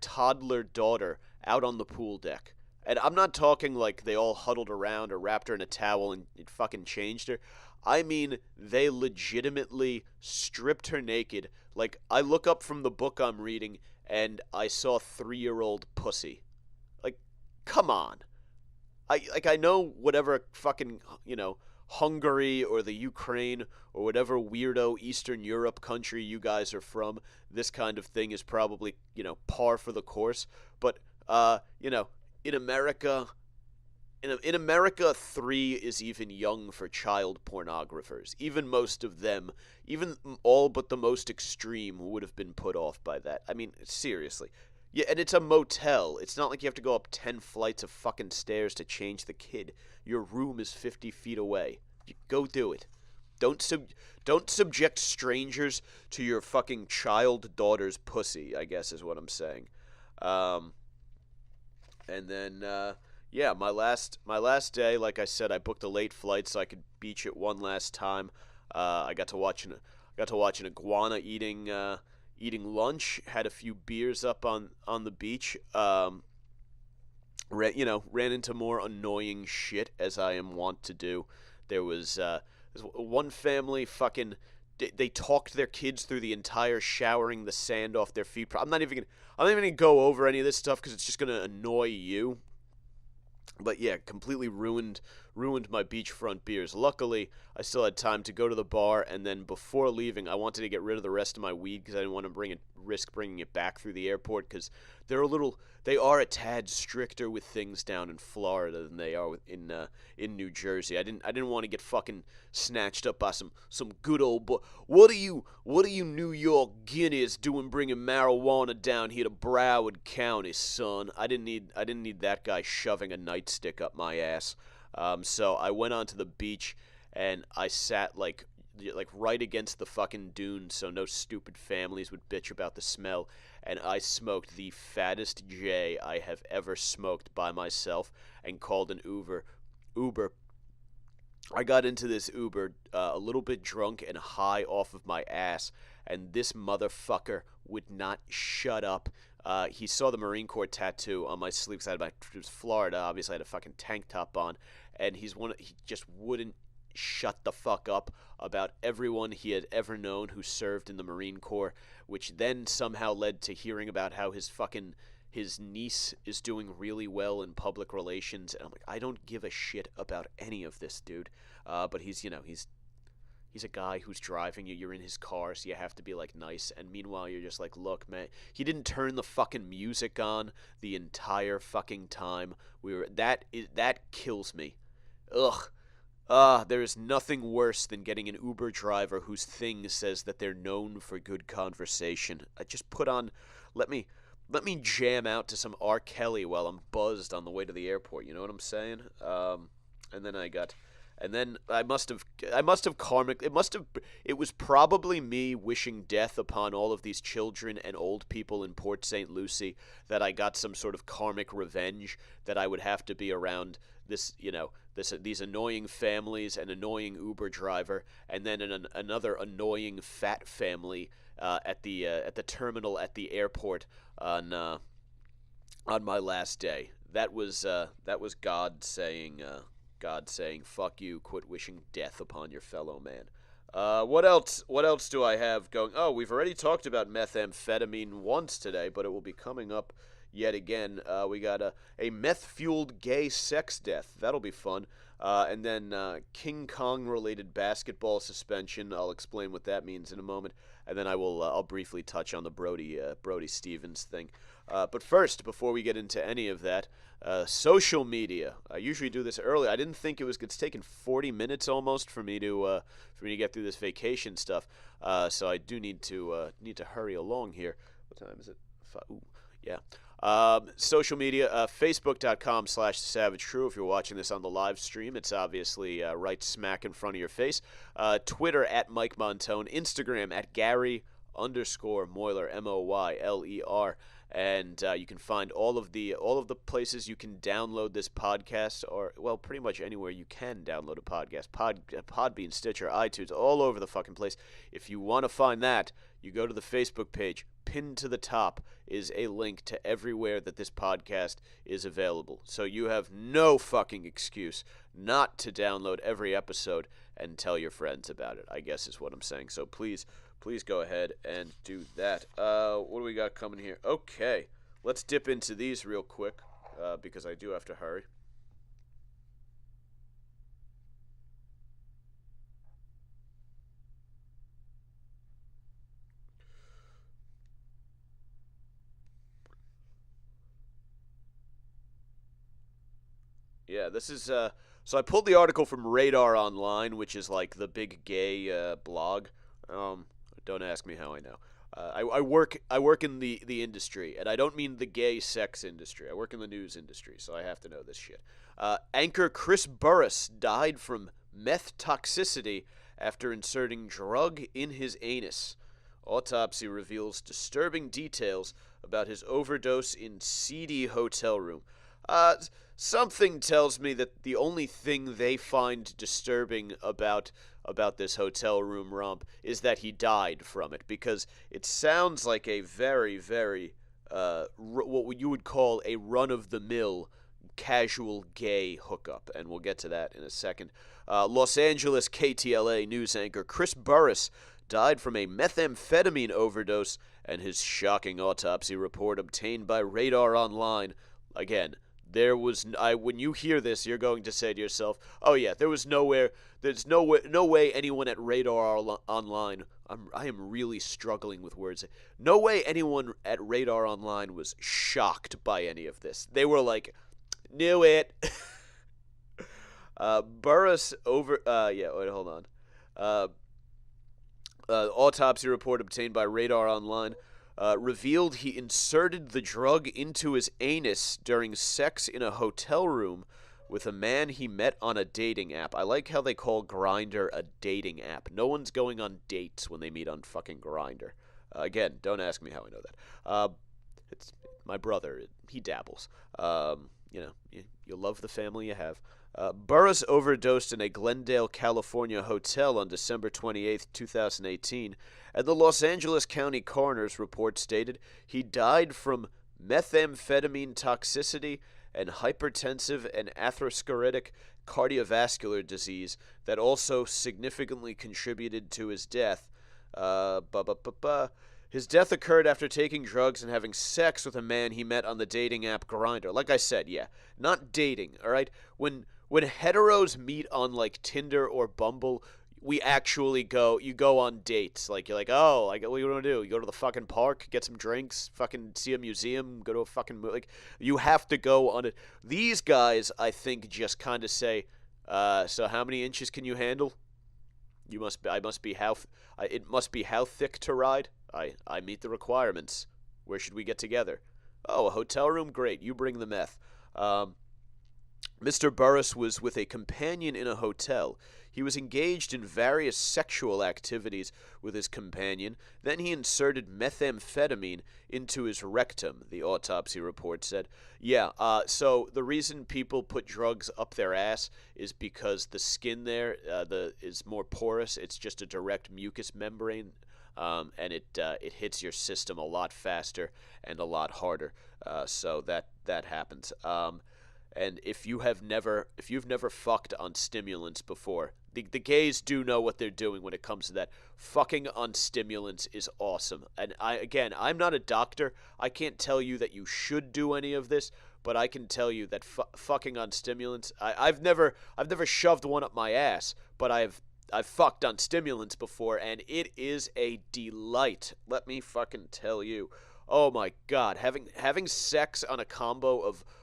toddler daughter out on the pool deck. And I'm not talking like they all huddled around or wrapped her in a towel and it fucking changed her. I mean, they legitimately stripped her naked. Like, I look up from the book I'm reading and I saw 3-year-old pussy. Like, come on. I know whatever fucking, Hungary or the Ukraine or whatever weirdo Eastern Europe country you guys are from, this kind of thing is probably, par for the course. But, in America, 3 is even young for child pornographers. Even most of them, even all but the most extreme, would have been put off by that. I mean, seriously. Yeah, and it's a motel. It's not like you have to go up 10 flights of fucking stairs to change the kid. Your room is 50 feet away. You go do it. don't subject strangers to your fucking child daughter's pussy, I guess is what I'm saying. And then yeah, my last day, like I said, I booked a late flight so I could beach it one last time. I got to watch an iguana eating lunch. Had a few beers up on the beach. Ran into more annoying shit as I am wont to do. There was one family fucking. They talked their kids through the entire showering the sand off their feet. I'm not even gonna go over any of this stuff because it's just gonna annoy you. But yeah, completely ruined my beachfront beers. Luckily, I still had time to go to the bar, and then before leaving, I wanted to get rid of the rest of my weed because I didn't want to risk bringing it back through the airport because they are a tad stricter with things down in Florida than they are in New Jersey. I didn't want to get fucking snatched up by some good old boy. What are you New York Guineas doing bringing marijuana down here to Broward County, son? I didn't need that guy shoving a nightstick up my ass. So I went onto the beach and I sat like right against the fucking dunes so no stupid families would bitch about the smell, and I smoked the fattest J I have ever smoked by myself and called an Uber. I got into this Uber a little bit drunk and high off of my ass, and this motherfucker would not shut up. He saw the Marine Corps tattoo on my sleeve because it was Florida. Obviously, I had a fucking tank top on, and he just wouldn't shut the fuck up about everyone he had ever known who served in the Marine Corps, which then somehow led to hearing about how his niece is doing really well in public relations. And I'm like, I don't give a shit about any of this, dude. But he's a guy who's driving you. You're in his car, so you have to be like nice. And meanwhile, you're just like, look, man, he didn't turn the fucking music on the entire fucking time. That kills me. Ugh. There is nothing worse than getting an Uber driver whose thing says that they're known for good conversation. I just put on, let me jam out to some R. Kelly while I'm buzzed on the way to the airport. You know what I'm saying? And then I must have karmic. It was probably me wishing death upon all of these children and old people in Port St. Lucie that I got some sort of karmic revenge that I would have to be around these annoying families, an annoying Uber driver, and then another annoying fat family at the terminal at the airport on my last day. That was God saying, fuck you, quit wishing death upon your fellow man. What else do I have going? Oh, we've already talked about methamphetamine once today, but it will be coming up yet again. We got a meth-fueled gay sex death. That'll be fun. And then King Kong-related basketball suspension. I'll explain what that means in a moment. And then I'll briefly touch on the Brody Stevens thing. But first, before we get into any of that, social media. I usually do this early. I didn't think it's taken 40 minutes almost for me to get through this vacation stuff. So I do need to hurry along here. What time is it? Ooh, yeah. Social media, facebook.com/SavageCrew. If you're watching this on the live stream, it's obviously right smack in front of your face. Twitter @Mike Montone. Instagram @Gary_Moyler, Moyler. And you can find all of the places you can download this podcast, or well, pretty much anywhere you can download a podcast. Podbean, Stitcher, iTunes, all over the fucking place. If you want to find that, you go to the Facebook page. Pinned to the top is a link to everywhere that this podcast is available. So you have no fucking excuse not to download every episode and tell your friends about it, I guess is what I'm saying. So please go ahead and do that. What do we got coming here? Okay, let's dip into these real quick because I do have to hurry. Yeah, this is so I pulled the article from Radar Online, which is like the big gay blog. Don't ask me how I know. I work in the industry, and I don't mean the gay sex industry. I work in the news industry, so I have to know this shit. Anchor Chris Burrus died from meth toxicity after inserting drug in his anus. Autopsy reveals disturbing details about his overdose in seedy hotel room. Something tells me that the only thing they find disturbing about this hotel room romp is that he died from it, because it sounds like a very, very what you would call a run-of-the-mill casual gay hookup, and we'll get to that in a second. Los Angeles KTLA news anchor Chris Burrus died from a methamphetamine overdose, and his shocking autopsy report obtained by Radar Online. Again, when you hear this, you're going to say to yourself, "Oh yeah, there's no way anyone at Radar Online." I am really struggling with words. No way anyone at Radar Online was shocked by any of this. They were like, "Knew it." Burrus over. Wait, hold on. Autopsy report obtained by Radar Online revealed he inserted the drug into his anus during sex in a hotel room with a man he met on a dating app. I like how they call Grindr a dating app. No one's going on dates when they meet on fucking Grindr. Again, don't ask me how I know that. It's my brother. He dabbles. You love the family you have. Burrus overdosed in a Glendale, California hotel on December 28, 2018, and the Los Angeles County Coroner's report stated he died from methamphetamine toxicity and hypertensive and atherosclerotic cardiovascular disease that also significantly contributed to his death. His death occurred after taking drugs and having sex with a man he met on the dating app Grindr. Like I said, yeah, not dating, all right? When heteros meet on like Tinder or Bumble, you go on dates. Like, you're like, "Oh, like, what do you want to do? You go to the fucking park, get some drinks, fucking see a museum, go to a fucking like, you have to go on it." These guys, I think, just kind of say, "So how many inches can you handle? It must be how thick to ride. I meet the requirements. Where should we get together? Oh, a hotel room? Great. You bring the meth." Mr. Burrus was with a companion in a hotel. He was engaged in various sexual activities with his companion. Then he inserted methamphetamine into his rectum, the autopsy report said. Yeah, so the reason people put drugs up their ass is because the skin there is more porous. It's just a direct mucous membrane. And it hits your system a lot faster and a lot harder. So that happens. And if you've never fucked on stimulants before, the gays do know what they're doing when it comes to that. Fucking on stimulants is awesome. And I'm not a doctor. I can't tell you that you should do any of this, but I can tell you that fucking on stimulants. I've never shoved one up my ass, but I've fucked on stimulants before, and it is a delight. Let me fucking tell you. Oh my god, having sex on a combo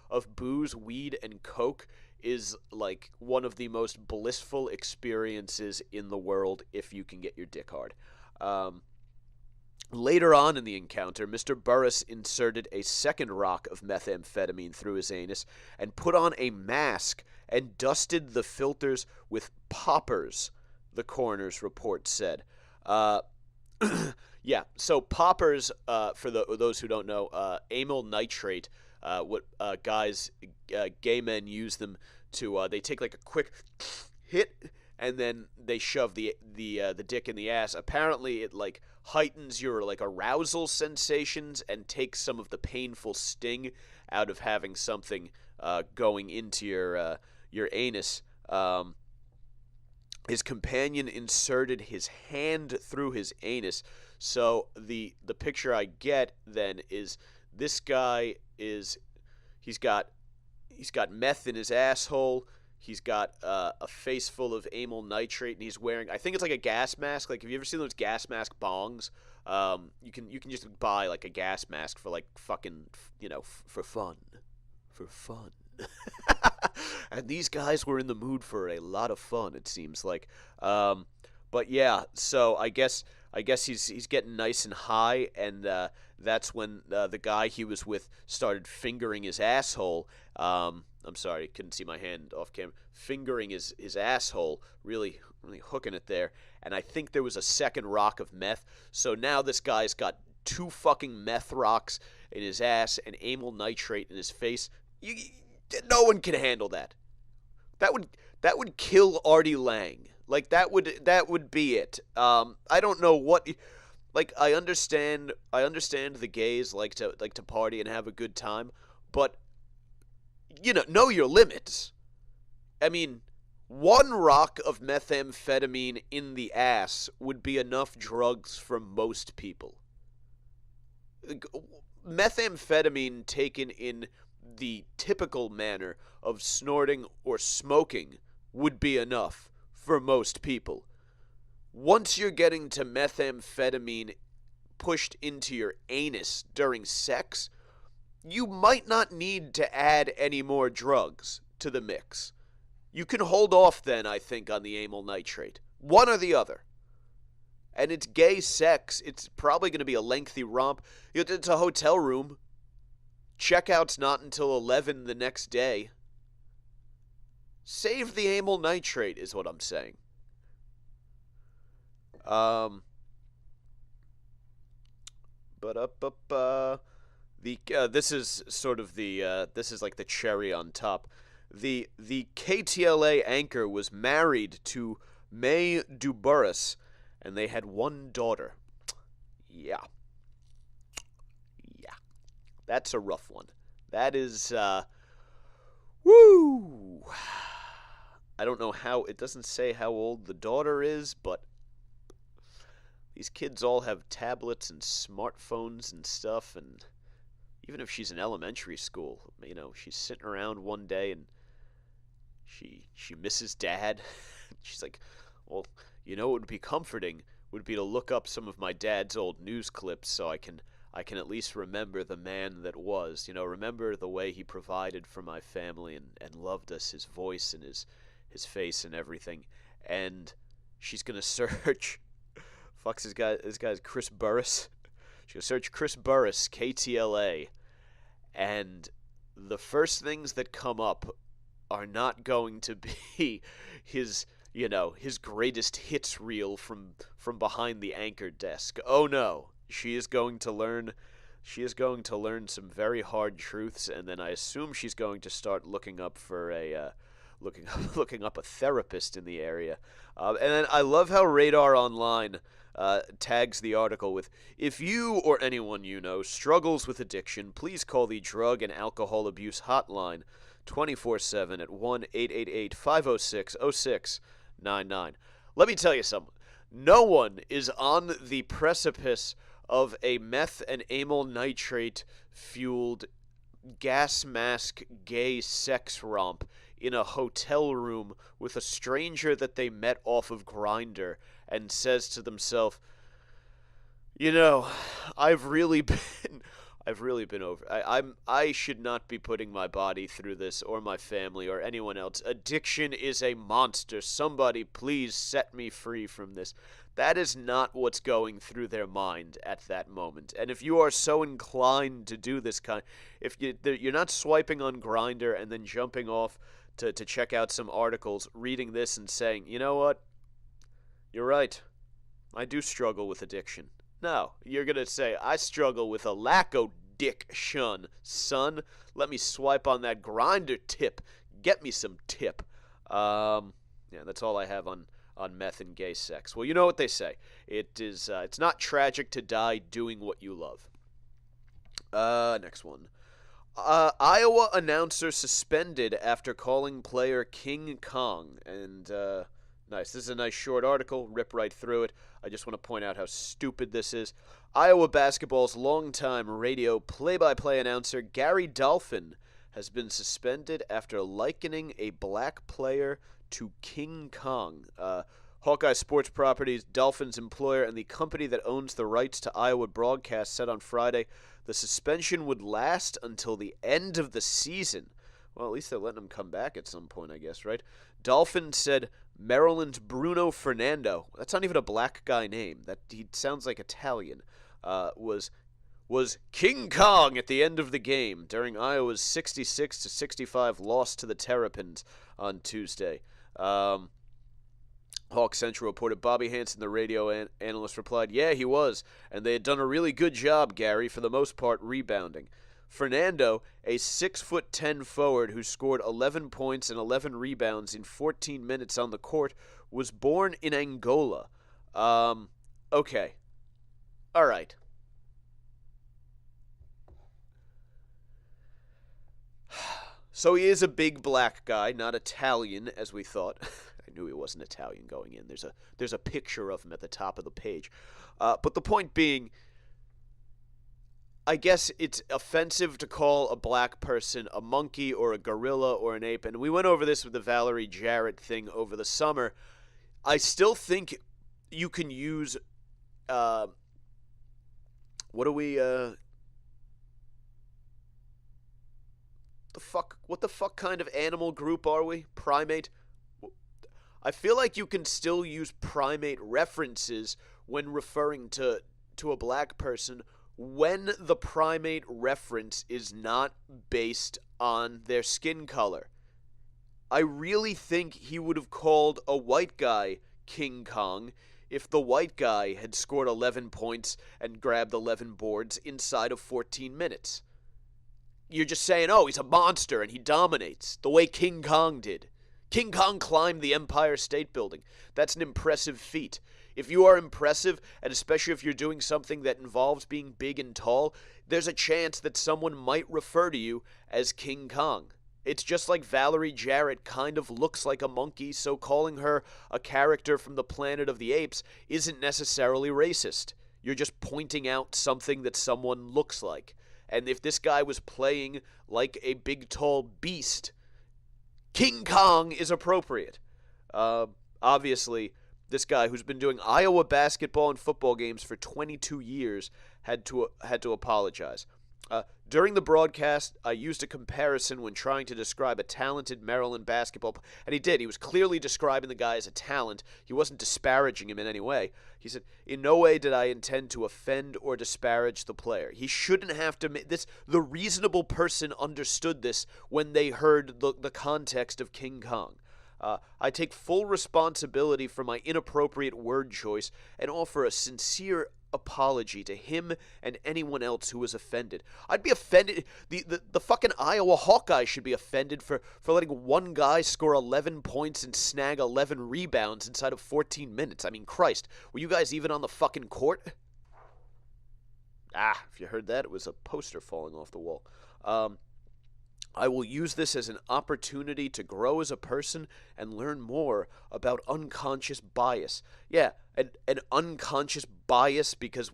of booze, weed, and coke is like one of the most blissful experiences in the world if you can get your dick hard. Later on in the encounter, Mr. Burrus inserted a second rock of methamphetamine through his anus and put on a mask and dusted the filters with poppers, the coroner's report said. Yeah, so poppers, for those who don't know, amyl nitrate, gay men use them to, they take like a quick hit, and then they shove the dick in the ass. Apparently it like heightens your like arousal sensations and takes some of the painful sting out of having something going into your anus. His companion inserted his hand through his anus. So the picture I get then is this guy he's got meth in his asshole. He's got a face full of amyl nitrate, and he's wearing, I think it's like a gas mask. Like, have you ever seen those gas mask bongs? You can just buy like a gas mask for like fucking, for fun. And these guys were in the mood for a lot of fun, it seems like. But yeah, so I guess he's getting nice and high, and that's when the guy he was with started fingering his asshole. I'm sorry, couldn't see my hand off camera. Fingering his asshole, really hooking it there. And I think there was a second rock of meth. So now this guy's got 2 fucking meth rocks in his ass and amyl nitrate in his face. No one can handle that. That would kill Artie Lang. Like that would be it. I don't know what. Like I understand the gays like to party and have a good time, but know your limits. I mean, 1 rock of methamphetamine in the ass would be enough drugs for most people. Methamphetamine taken in the typical manner of snorting or smoking would be enough for most people. Once you're getting to methamphetamine pushed into your anus during sex, you might not need to add any more drugs to the mix. You can hold off then, I think, on the amyl nitrate. One or the other. And it's gay sex. It's probably going to be a lengthy romp. It's a hotel room. Checkout's not until 11 the next day. Save the amyl nitrate is what I'm saying. This is sort of this is like the cherry on top. The KTLA anchor was married to May Duburis, and they had 1 daughter. Yeah. That's a rough one. That is, woo! I don't know how, it doesn't say how old the daughter is, but these kids all have tablets and smartphones and stuff, and even if she's in elementary school, she's sitting around one day and she misses dad. She's like, well, what would be comforting would be to look up some of my dad's old news clips so I can at least remember the man that was. Remember the way he provided for my family and loved us, his voice and his face and everything. And she's going to search, this guy's Chris Burris. She's going to search Chris Burris, KTLA, and the first things that come up are not going to be his greatest hits reel from behind the anchor desk. Oh no. She is going to learn some very hard truths, and then I assume she's going to start looking up for looking up a therapist in the area. And then I love how Radar Online tags the article with, if you or anyone you know struggles with addiction, please call the Drug and Alcohol Abuse Hotline 24/7 at 1-888-506-0699. Let me tell you something. No one is on the precipice of a meth and amyl nitrate fueled gas mask gay sex romp in a hotel room with a stranger that they met off of Grindr and says to themselves, I've really been over. I should not be putting my body through this, or my family, or anyone else. Addiction is a monster. Somebody please set me free from this. That is not what's going through their mind at that moment. And if you are so inclined to do this if you're not swiping on Grindr and then jumping off to check out some articles, reading this and saying, you know what? You're right. I do struggle with addiction. No, you're going to say, I struggle with a lack of dick-shun, son. Let me swipe on that Grindr tip. Get me some tip. That's all I have on meth and gay sex. Well, you know what they say. It's not tragic to die doing what you love. Next one. Iowa announcer suspended after calling player King Kong. And, nice. This is a nice short article. Rip right through it. I just want to point out how stupid this is. Iowa basketball's longtime radio play-by-play announcer Gary Dolphin has been suspended after likening a black player to King Kong. Hawkeye Sports Properties, Dolphin's employer, and the company that owns the rights to Iowa broadcast said on Friday the suspension would last until the end of the season, Well, at least they're letting him come back at some point, I guess, right? Dolphin said Maryland's Bruno Fernando. That's not even a black guy name. That he sounds like Italian. Was King Kong at the end of the game during Iowa's 66-65 loss to the Terrapins on Tuesday. Hawk Central reported Bobby Hansen, the radio analyst, replied, "Yeah, he was, and they had done a really good job, Gary, for the most part, rebounding." Fernando, a 6'10" forward who scored 11 points and 11 rebounds in 14 minutes on the court, was born in Angola. Okay. All right. So he is a big black guy, not Italian, as we thought. I knew he wasn't Italian going in. There's a picture of him at the top of the page. But the point being, I guess it's offensive to call a black person a monkey or a gorilla or an ape. And we went over this with the Valerie Jarrett thing over the summer. I still think you can use, what the fuck kind of animal group are we? Primate? I feel like you can still use primate references when referring to a black person when the primate reference is not based on their skin color. I really think he would have called a white guy King Kong if the white guy had scored 11 points and grabbed 11 boards inside of 14 minutes. You're just saying, oh, he's a monster and he dominates, the way King Kong did. King Kong climbed the Empire State Building. That's an impressive feat. If you are impressive, and especially if you're doing something that involves being big and tall, there's a chance that someone might refer to you as King Kong. It's just like Valerie Jarrett kind of looks like a monkey, so calling her a character from the Planet of the Apes isn't necessarily racist. You're just pointing out something that someone looks like. And if this guy was playing like a big, tall beast, King Kong is appropriate. Obviously, this guy who's been doing Iowa basketball and football games for 22 years had to apologize. During the broadcast, I used a comparison when trying to describe a talented Maryland basketball player, and he did. He was clearly describing the guy as a talent. He wasn't disparaging him in any way. He said, "In no way did I intend to offend or disparage the player." He shouldn't have to this. The reasonable person understood this when they heard the context of King Kong. I take full responsibility for my inappropriate word choice and offer a sincere apology to him and anyone else who was offended. I'd be offended. The fucking Iowa Hawkeyes should be offended for letting one guy score 11 points and snag 11 rebounds inside of 14 minutes. I mean, Christ, were you guys even on the fucking court? If you heard that, it was a poster falling off the wall. I will use this as an opportunity to grow as a person and learn more about unconscious bias. Yeah, an unconscious bias because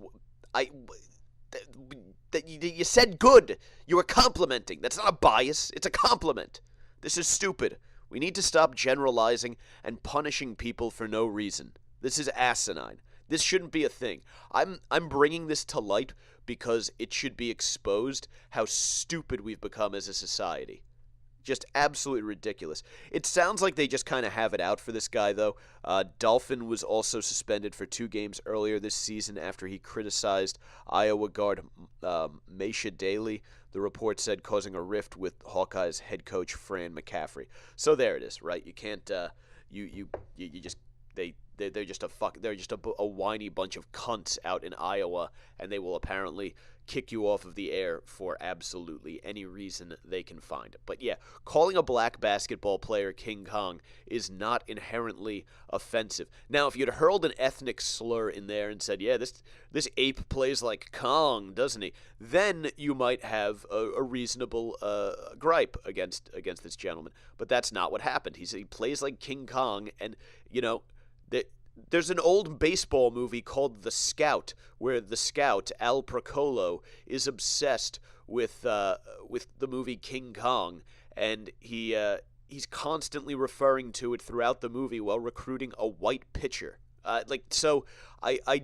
you said good. You were complimenting. That's not a bias. It's a compliment. This is stupid. We need to stop generalizing and punishing people for no reason. This is asinine. This shouldn't be a thing. I'm bringing this to light because it should be exposed how stupid we've become as a society. Just absolutely ridiculous. It sounds like they just kind of have it out for this guy, though. Dolphin was also suspended for 2 games earlier this season after he criticized Iowa guard Maisha Daly, the report said, causing a rift with Hawkeyes head coach Fran McCaffrey. So there it is, right? You can't, you just, they're just a whiny bunch of cunts out in Iowa, and they will apparently kick you off of the air for absolutely any reason they can find. But yeah, calling a black basketball player King Kong is not inherently offensive. Now, if you'd hurled an ethnic slur in there and said, yeah, this ape plays like Kong, doesn't he? Then you might have a reasonable gripe against this gentleman. But that's not what happened. He plays like King Kong, and, you know, there's an old baseball movie called The Scout, where the scout, Al Procolo, is obsessed with the movie King Kong, and he's constantly referring to it throughout the movie while recruiting a white pitcher. So I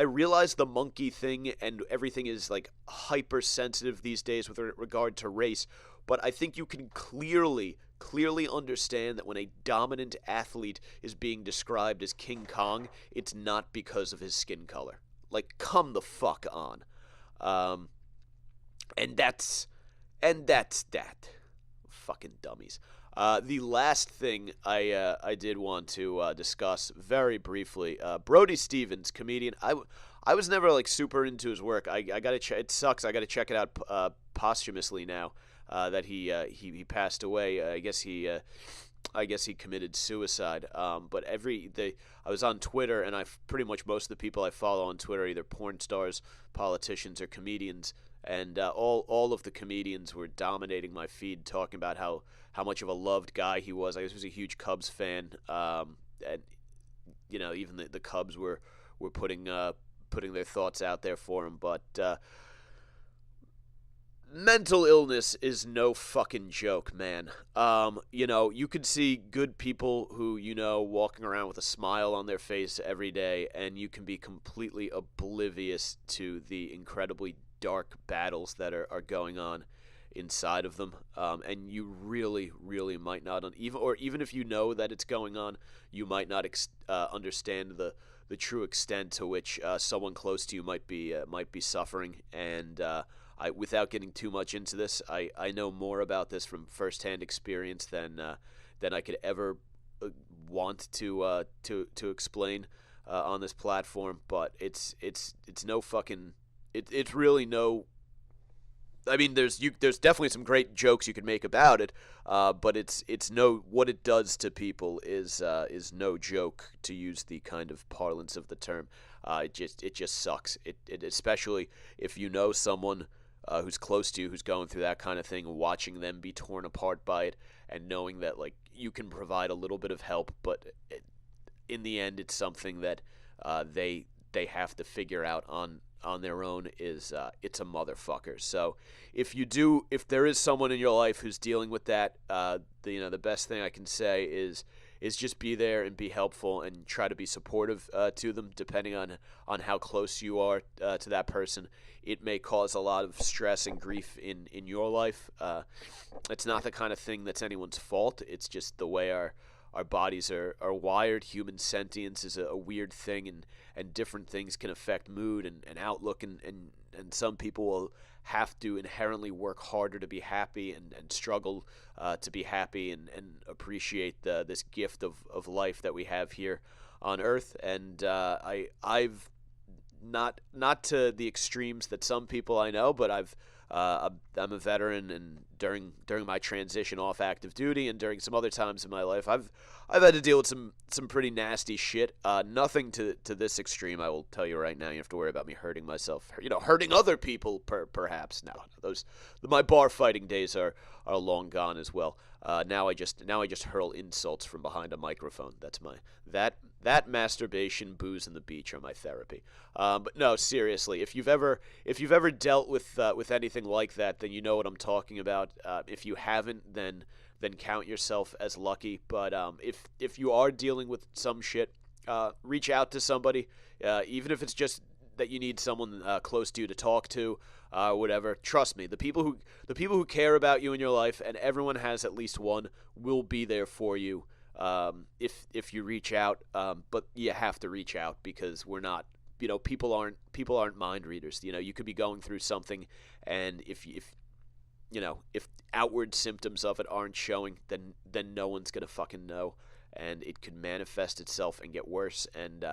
realize the monkey thing and everything is like hypersensitive these days with regard to race, but I think you can clearly understand that when a dominant athlete is being described as King Kong, it's not because of his skin color. Like, come the fuck on. And that's that. Fucking dummies. The last thing I did want to discuss very briefly, Brody Stevens, comedian. I was never like super into his work. I gotta check. It sucks. I gotta check it out posthumously now that he passed away. I guess he committed suicide. But I was on Twitter, and pretty much most of the people I follow on Twitter are either porn stars, politicians, or comedians. And all of the comedians were dominating my feed, talking about how much of a loved guy he was. I guess he was a huge Cubs fan, and even the Cubs were putting their thoughts out there for him. But mental illness is no fucking joke, man. You could see good people who walking around with a smile on their face every day, and you can be completely oblivious to the incredibly dark battles that are going on inside of them, and you really might not even if you know that it's going on, you might not understand the true extent to which someone close to you might be suffering. And without getting too much into this, I know more about this from firsthand experience than I could ever want to explain on this platform. But it's no fucking. It's really no. I mean, there's definitely some great jokes you could make about it, but it's no. What it does to people is no joke, to use the kind of parlance of the term. It just sucks. It especially if you know someone who's close to you who's going through that kind of thing, watching them be torn apart by it, and knowing that like you can provide a little bit of help, but in the end, it's something that they have to figure out on their own. It's a motherfucker. So if there is someone in your life who's dealing with that, the best thing I can say is just be there and be helpful and try to be supportive to them, depending on how close you are to that person. It may cause a lot of stress and grief in your life. It's not the kind of thing that's anyone's fault. It's just the way our bodies are wired. Human sentience is a weird thing, and different things can affect mood and outlook, and some people will have to inherently work harder to be happy and struggle to be happy and appreciate this gift of life that we have here on Earth. And I've not to the extremes that some people I know, but I'm a veteran, and during my transition off active duty and during some other times in my life, I've had to deal with some pretty nasty shit. Nothing to this extreme, I will tell you right now. You have to worry about me hurting myself, hurting other people, perhaps. No, my bar fighting days are long gone as well. Now I just hurl insults from behind a microphone. That's that masturbation, booze, and the beach are my therapy. But no, seriously, if you've ever dealt with anything like that, then you know what I'm talking about. If you haven't, then count yourself as lucky. But if you are dealing with some shit, reach out to somebody, even if it's just that you need someone close to you to talk to, whatever. Trust me, the people who care about you in your life, and everyone has at least one, will be there for you if you reach out. But you have to reach out, because we're not. People aren't mind readers. You could be going through something, and if outward symptoms of it aren't showing, then no one's gonna fucking know, and it could manifest itself and get worse. And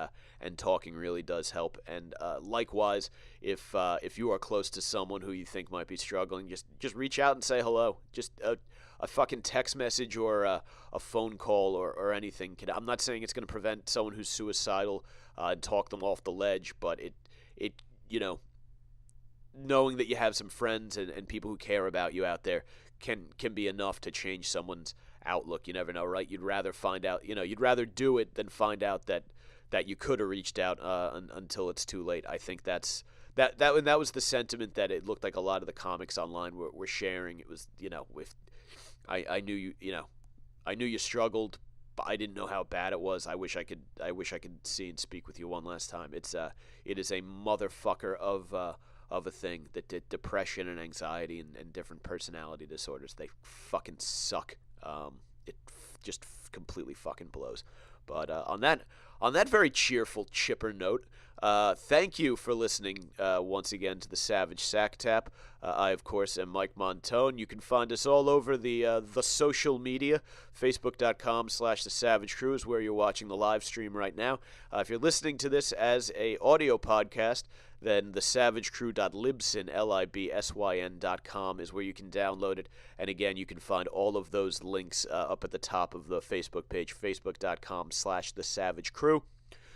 talking really does help. And likewise, if you are close to someone who you think might be struggling, just reach out and say hello. Just a fucking text message or a phone call or anything. I'm not saying it's gonna prevent someone who's suicidal and talk them off the ledge, but it knowing that you have some friends and people who care about you out there can be enough to change someone's outlook. You never know, right? You'd rather find out, you'd rather do it than find out that you could have reached out until it's too late. I think that was the sentiment that it looked like a lot of the comics online were sharing. It was, if I knew you struggled, but I didn't know how bad it was. I wish I could see and speak with you one last time. It is a motherfucker of of a thing. That depression and anxiety and different personality disorders, they fucking suck. Just completely fucking blows. But on that very cheerful, chipper note, thank you for listening once again to the Savage Sacktap. I, of course, am Mike Montone. You can find us all over the social media. Facebook.com/The Savage Crew is where you're watching the live stream right now. If you're listening to this as a audio podcast, then the savagecrew.libsyn, libsyn.com is where you can download it. And again, you can find all of those links up at the top of the Facebook page, facebook.com/The Savage Crew.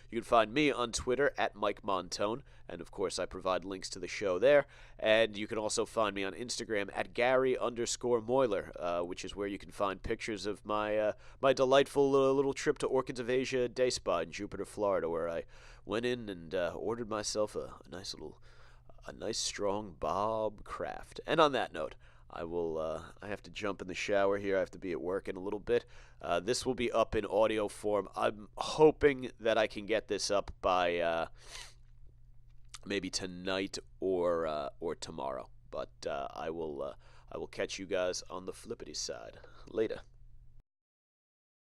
You can find me on Twitter at Mike Montone, and of course I provide links to the show there. And you can also find me on Instagram at Gary_Moiler, which is where you can find pictures of my my delightful little trip to Orchids of Asia day spa in Jupiter, Florida, where I went in and ordered myself a nice strong Bob Kraft. And on that note, I have to jump in the shower here. I have to be at work in a little bit. This will be up in audio form. I'm hoping that I can get this up by maybe tonight or tomorrow. But I will catch you guys on the flippity side. Later.